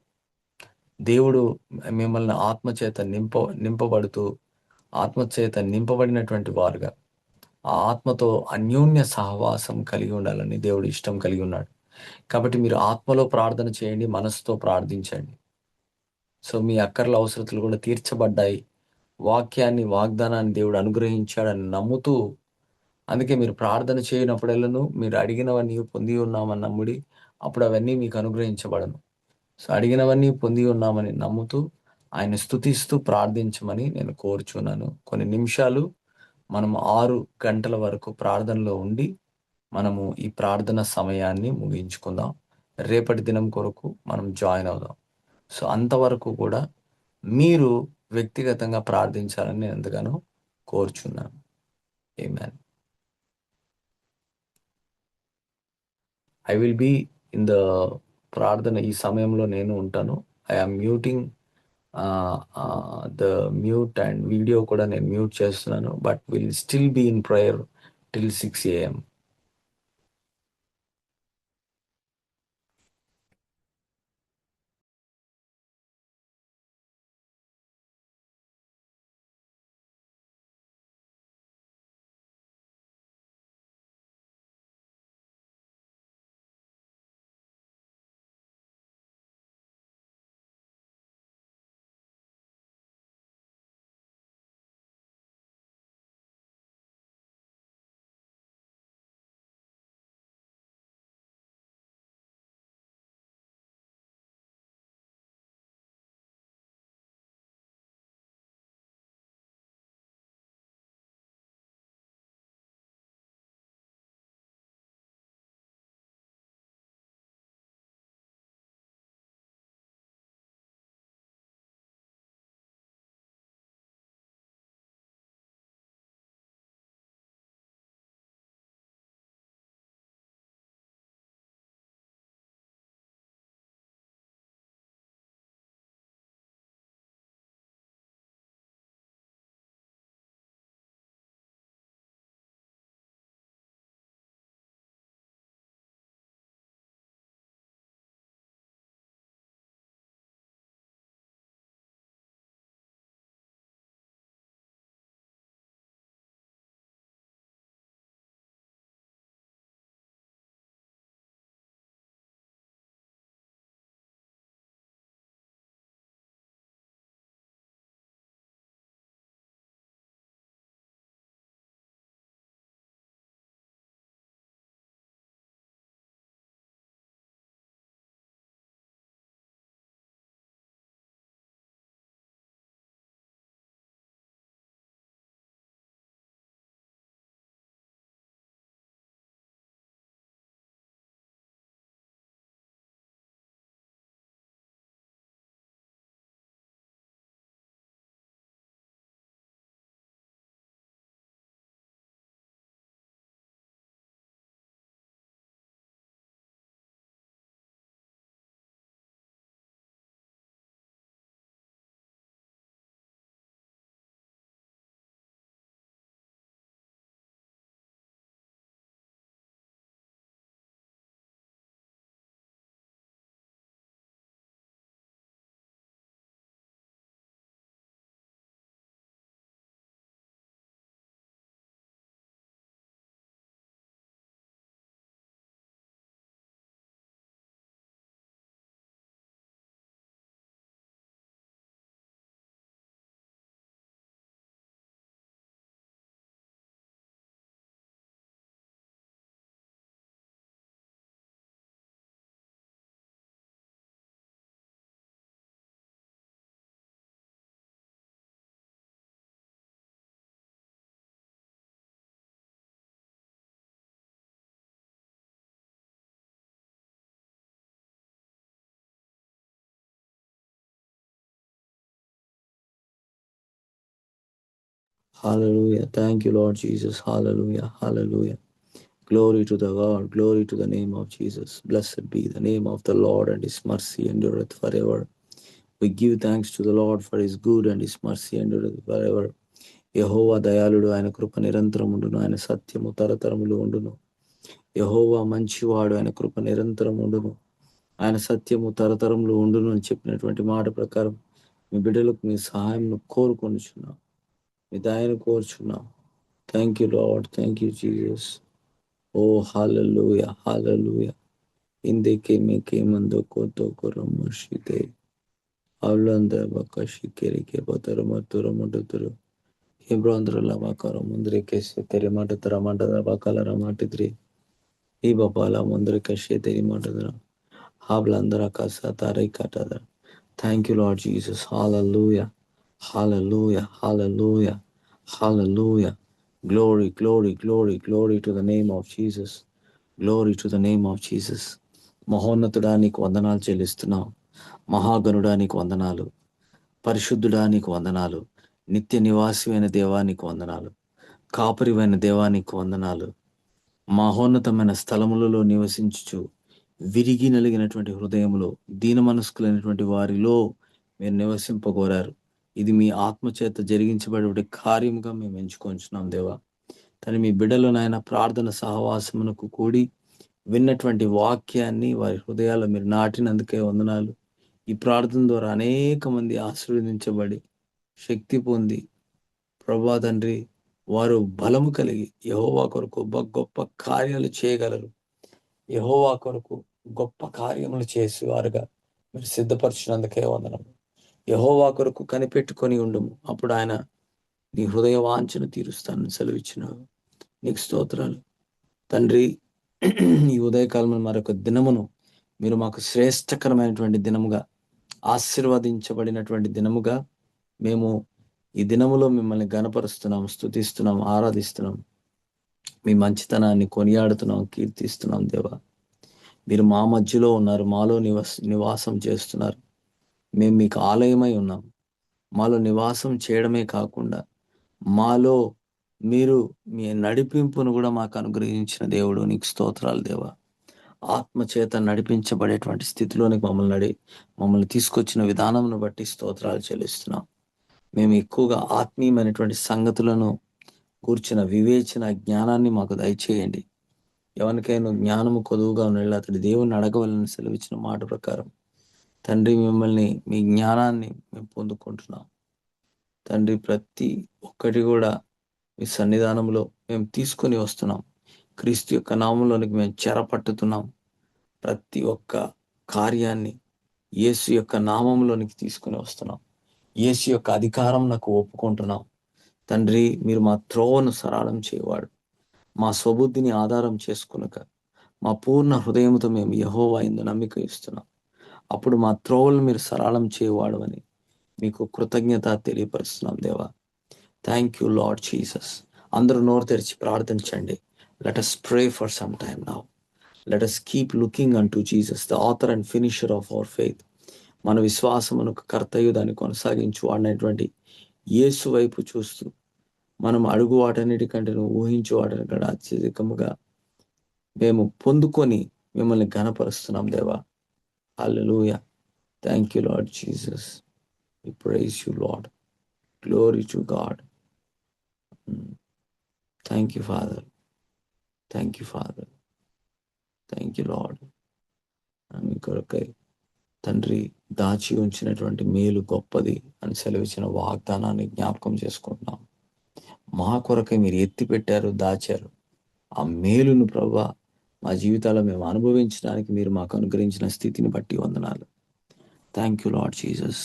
దేవుడు మిమ్మల్ని ఆత్మచేత నింపబడుతూ ఆత్మచేత నింపబడినటువంటి వారుగా ఆ ఆత్మతో అన్యోన్య సహవాసం కలిగి ఉండాలని దేవుడు ఇష్టం కలిగి ఉన్నాడు. కాబట్టి మీరు ఆత్మలో ప్రార్థన చేయండి, మనసుతో ప్రార్థించండి. సో మీ అక్కర్ల అవసరతలు కూడా తీర్చబడ్డాయి. వాక్యాన్ని, వాగ్దానాన్ని దేవుడు అనుగ్రహించాడని నమ్ముతూ, అందుకే మీరు ప్రార్థన చేయనప్పుడెల్లను మీరు అడిగినవన్నీ పొంది ఉన్నామని నమ్ముడి, అప్పుడు అవన్నీ మీకు అనుగ్రహించబడను. సో అడిగినవన్నీ పొంది ఉన్నామని నమ్ముతూ ఆయన స్తుతిస్తూ ప్రార్థించమని నేను కోరుచున్నాను. కొన్ని నిమిషాలు మనము 6 గంటల వరకు ప్రార్థనలో ఉండి మనము ఈ ప్రార్థన సమయాన్ని ముగించుకుందాం. రేపటి దినం కొరకు మనం జాయిన్ అవుదాం. సో అంతవరకు కూడా మీరు వ్యక్తిగతంగా ప్రార్థించాలని నేను ఎంతగానో కోరుచున్నాను. Amen. I will be in the ప్రార్థన ఈ సమయంలో నేను ఉంటాను. I am muting the mute and video కూడా నేను మ్యూట్ చేస్తున్నాను. But will still be in prayer till 6 AM. Hallelujah. Thank you, Lord Jesus. Hallelujah. Hallelujah. Glory to the God. Glory to the name of Jesus. Blessed be the name of the Lord, and his mercy endureth forever. We give thanks to the Lord for his good, and his mercy endureth forever. యెహోవా దయాళుడు, ఆయన కృప నిరంతరం ఉండును, ఆయన సత్యము తరతరములు ఉండును. యెహోవా మంచివాడు, ఆయన కృప నిరంతరం ఉండును, ఆయన సత్యము తరతరములు ఉండును అని చెప్పినటువంటి మాట ప్రకారం మీ బిడ్డలకు మీ సహాయం కోరుకొనుచున్నాం, మీ దయను కోరుచున్నాం. Thank you Lord. Thank you Jesus. Oh hallelujah, hallelujah. ఇందెకే మీకే మందో కోతో కొరమర్షితే అవలంద బకషికెరికే బతరమతురమడుతురు Hebrondrala bakara mundre keshe tere mata tara mata da bakala ramati tri. Ibapala mundre keshe tere mata da. Hablandra kasa tare katada. Thank you, Lord Jesus. Hallelujah. Hallelujah. Hallelujah. Hallelujah. Glory, glory, glory, glory to the name of Jesus. Glory to the name of Jesus. మహోన్నతుడా నీకు వందనాలు చెల్లిస్తున్నాం. మహాగణుడా నీకు వందనాలు. పరిశుద్ధుడా నీకు వందనాలు. నిత్య నివాసివైన దేవానికి వందనాలు. కాపరివైన దేవానికి వందనాలు. మహోన్నతమైన స్థలములలో నివసించుచు విరిగి నలిగినటువంటి హృదయములో దీన మనస్కులైనటువంటి వారిలో మీరు నివసింపగోరారు. ఇది మీ ఆత్మచేత జరిగించబడే కార్యముగా మేము ఎంచుకొంచున్నాం దేవా. తను మీ బిడ్డలు నాయన ప్రార్థన సహవాసమునకు కూడి విన్నటువంటి వాక్యాన్ని వారి హృదయాల్లో మీరు నాటినందుకే వందనాలు. ఈ ప్రార్థన ద్వారా అనేక మంది ఆశీర్వదించబడి శక్తి పొంది ప్రభా తండ్రి వారు బలము కలిగి యెహోవా కొరకు గొప్ప కార్యాలు చేయగలరు. యెహోవా కొరకు గొప్ప కార్యములు చేసేవారుగా మీరు సిద్ధపరిచినందుకే వందనము. యెహోవా కొరకు కనిపెట్టుకొని ఉండుము, అప్పుడు ఆయన నీ హృదయ వాంఛను తీరుస్తానని సెలవిచ్చినావు. నీకు స్తోత్రాలు తండ్రి. ఈ ఉదయకాలంలో మరొక దినమును మీరు మాకు శ్రేష్టకరమైనటువంటి దినముగా, ఆశీర్వదించబడినటువంటి దినముగా మేము ఈ దినములో మిమ్మల్ని గణపరుస్తున్నాం, స్తుతిస్తున్నాం, ఆరాధిస్తున్నాం. మీ మంచితనాన్ని కొనియాడుతున్నాం, కీర్తిస్తున్నాం దేవా. మీరు మా మధ్యలో ఉన్నారు, మాలో నివాసం చేస్తున్నారు. మేము మీకు ఆలయమై ఉన్నాం. మాలో నివాసం చేయడమే కాకుండా మాలో మీరు మీ నడిపింపును కూడా మాకు అనుగ్రహించిన దేవుడు, నీకు స్తోత్రాలు దేవా. ఆత్మచేత నడిపించబడేటువంటి స్థితిలోనికి మమ్మల్ని తీసుకొచ్చిన విధానంను బట్టి స్తోత్రాలు చెల్లిస్తున్నాం. మేము ఎక్కువగా ఆత్మీయమైనటువంటి సంగతులను కూర్చిన వివేచన జ్ఞానాన్ని మాకు దయచేయండి. ఎవరికైనా జ్ఞానము కొదువుగా ఉన్న అతడి దేవుని అడగవలని సెలవిచ్చిన మాట ప్రకారం తండ్రి మిమ్మల్ని, మీ జ్ఞానాన్ని మేము పొందుకుంటున్నాం తండ్రి. ప్రతి ఒక్కటి కూడా మీ సన్నిధానంలో మేము తీసుకొని వస్తున్నాం. క్రీస్తు యొక్క నామంలోనికి మేము చెరపట్టుతున్నాం. ప్రతి ఒక్క కార్యాన్ని యేసు యొక్క నామంలోనికి తీసుకుని వస్తున్నాం. యేసు యొక్క అధికారం నాకు ఒప్పుకుంటున్నాం తండ్రి. మీరు మా త్రోవను సరళం చేయవాడు. మా స్వబుద్ధిని ఆధారం చేసుకునక మా పూర్ణ హృదయంతో మేము యెహోవా యందు నమ్మిక ఇస్తున్నాం. అప్పుడు మా త్రోవలను మీరు సరళం చేయవాడు అని మీకు కృతజ్ఞత తెలియపరుస్తున్నాం దేవా. Thank you Lord Jesus. అందరూ నోరు తెరిచి ప్రార్థించండి. Let us pray for some time now. Let us keep looking unto Jesus, the author and finisher of our faith. మన విశ్వాసమునకు కర్తయు దాన్ని కొనసాగించు వాడినటువంటి యేసు వైపు చూస్తూ మనం అడుగు వాటన్నిటికంటే ఊహించు వాటనికంటే అత్యధికముగా మేము పొందుకొని మిమ్మల్ని ఘనపరుస్తున్నాం దేవా. Hallelujah. Thank you Lord Jesus. We praise you Lord. Glory to God. Thank you Father. Thank you Father. Thank you Lord. మీ కొరకై తండ్రి దాచి ఉంచినటువంటి మేలు గొప్పది అని సెలవిచ్చిన వాగ్దానాన్ని జ్ఞాపకం చేసుకుంటున్నాం. మా కొరకై మీరు ఎత్తి పెట్టారు, దాచారు. ఆ మేలును ప్రభువా మా జీవితాల్లో మేము అనుభవించడానికి మీరు మాకు అనుగ్రహించిన స్థితిని బట్టి వందనాలు. Thank you Lord Jesus.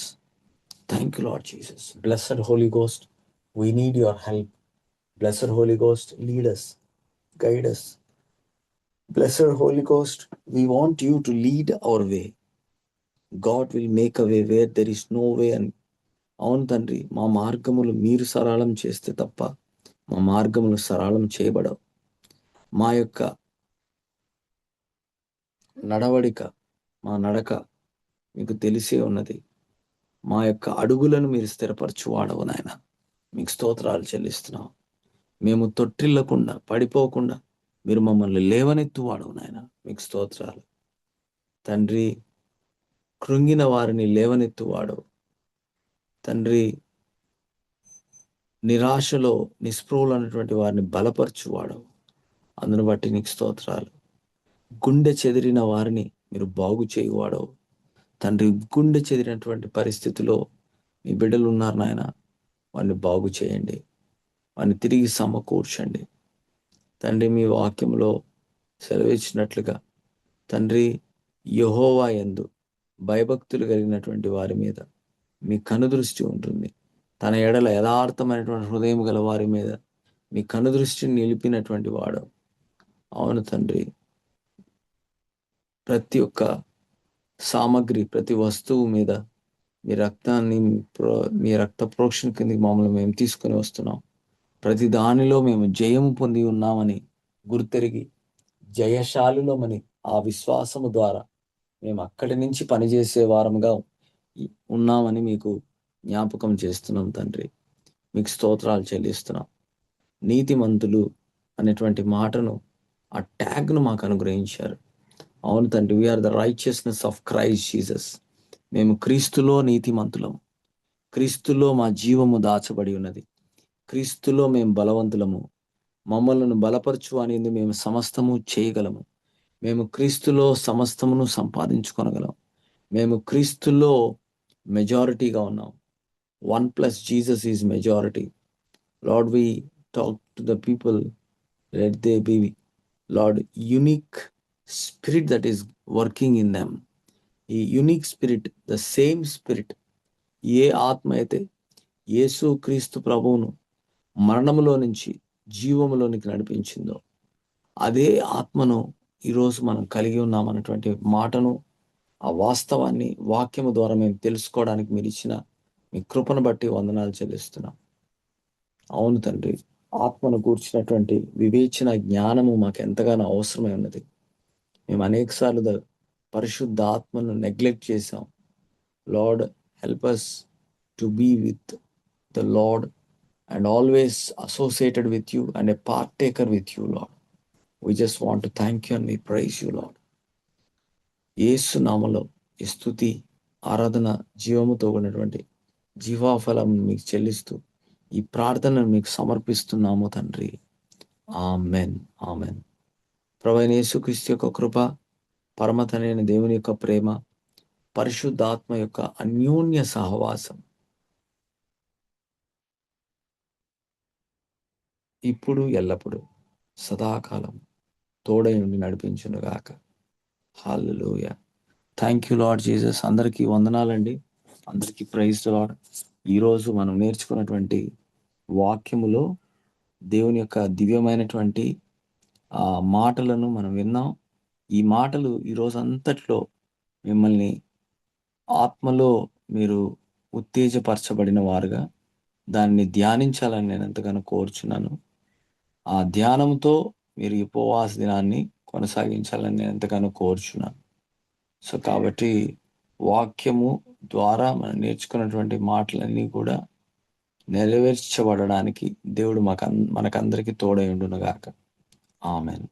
Thank you Lord Jesus. Blessed Holy Ghost, we need your help. Blessed Holy Ghost, lead us, guide us. Blessed Holy Ghost, we want you to lead our way. God will make a way where there is no way. And అవును తండ్రి, మా మార్గములు మీరు సరళం చేస్తే తప్ప మా మార్గములు సరళం చేయబడవు. మా యొక్క నడవడిక, మా నడక మీకు తెలిసే ఉన్నది. మా యొక్క అడుగులను మీరు స్థిరపరచువాడవు నాయన. మీకు స్తోత్రాలు చెల్లిస్తున్నాం. మేము తొట్టిల్లకుండా పడిపోకుండా మీరు మమ్మల్ని లేవనెత్తువాడవు నాయన. మీకు స్తోత్రాలు తండ్రి. కృంగిన వారిని లేవనెత్తువాడవు తండ్రి. నిరాశలో నిస్పృహులైనటువంటి వారిని బలపరచువాడవు. అందును బట్టి నీకు స్తోత్రాలు. గుండె చెదిరిన వారిని మీరు బాగు చేయువాడవు తండ్రి. గుండె చెదిరినటువంటి పరిస్థితిలో మీ బిడ్డలు ఉన్నారు నాయన. వారిని బాగు చేయండి, వారిని తిరిగి సమకూర్చండి తండ్రి. మీ వాక్యంలో సెలవిచ్చినట్లుగా తండ్రి, యెహోవా యందు భయభక్తులు కలిగినటువంటి వారి మీద మీ కనుదృష్టి ఉంటుంది. తన ఎడల యథార్థమైనటువంటి హృదయం గల వారి మీద మీ కనుదృష్టిని నిలిపినటువంటి వాడు. అవును తండ్రి. ప్రతి ఒక్క సామగ్రి, ప్రతి వస్తువు మీద మీ రక్తాన్ని, మీ రక్త ప్రోక్షణ కిందకి మమ్మల్ని మేము తీసుకుని వస్తున్నాం. ప్రతి దానిలో మేము జయము పొంది ఉన్నామని గుర్తెరిగి జయశాలులమని ఆ విశ్వాసము ద్వారా మేము అక్కడి నుంచి పనిచేసే వారముగా ఉన్నామని మీకు జ్ఞాపకం చేస్తున్నాం తండ్రి. మీకు స్తోత్రాలు చెల్లిస్తున్నాం. నీతిమంతులు అనేటువంటి మాటను, ఆ ట్యాగ్ను మాకు అనుగ్రహించారు. అవును తండ్రి. We're the righteousness of Christ Jesus. మేము క్రీస్తులో నీతిమంతులము. క్రీస్తులో మా జీవము దాచబడి ఉన్నది. క్రీస్తులో మేము బలవంతులము. మమ్మల్ని బలపరచు అనేది మేము సమస్తము చేయగలము. మేము క్రీస్తులో సమస్తమును సంపాదించుకొనగలం. మేము క్రీస్తులో మెజారిటీగా ఉన్నాం. 1+ Jesus is majority. Lord, we talk to the people, let there be, Lord, unique spirit that is working in them. ఈ unique spirit, the same spirit, ఏ ఆత్మ అయితే యేసు క్రీస్తు ప్రభువును మరణములో నుంచి జీవములోనికి నడిపించిందో అదే ఆత్మను ఈరోజు మనం కలిగి ఉన్నామన్నటువంటి మాటను, ఆ వాస్తవాన్ని వాక్యము ద్వారా మేము తెలుసుకోవడానికి మీరు ఇచ్చిన మీ కృపను బట్టి వందనాలు చెల్లిస్తున్నాం. అవును తండ్రి. ఆత్మను కూర్చున్నటువంటి వివేచన జ్ఞానము మాకు ఎంతగానో అవసరమై ఉన్నది. మేము అనేకసార్లు పరిశుద్ధ ఆత్మను నెగ్లెక్ట్ చేసాం. Lord, help us to be with the Lord and always associated with you and a partaker with you, Lord. We just want to thank you and we praise you, Lord. యేసు నామములో ఈ స్తుతి, ఆరాధన, జీవముతో ఉన్నటువంటి జీవాఫలం మీకు చెల్లిస్తూ ఈ ప్రార్థనను మీకు సమర్పిస్తున్నాము తండ్రి. Amen, amen. ప్రభువైన యేసుక్రీస్తు యొక్క కృప, పరమ తండ్రి దేవుని యొక్క ప్రేమ, పరిశుద్ధాత్మ యొక్క అన్యోన్య సహవాసం ఇప్పుడు ఎల్లప్పుడు సదాకాలం తోడై ఉండి నడిపించునుగాక. Hallelujah. Thank you Lord Jesus. అందరికీ వందనాలండి. అందరికీ ప్రైజ్ ది లార్డ్. ఈరోజు మనం నేర్చుకున్నటువంటి వాక్యములో దేవుని యొక్క దివ్యమైనటువంటి మాటలను మనం విన్నాం. ఈ మాటలు ఈరోజు అంతట్లో మిమ్మల్ని ఆత్మలో మీరు ఉత్తేజపరచబడిన వారుగా దాన్ని ధ్యానించాలని నేను ఎంతగానో కోరుచున్నాను. ఆ ధ్యానంతో మీరు ఈ ఉపవాస దినాన్ని కొనసాగించాలని నేను ఎంతగానో కోరుచున్నాను. సో కాబట్టి వాక్యము ద్వారా మనం నేర్చుకున్నటువంటి మాటలన్నీ కూడా నెరవేర్చబడడానికి దేవుడు మనకందరికీ తోడై ఉండునుగాక. ఆమెన్.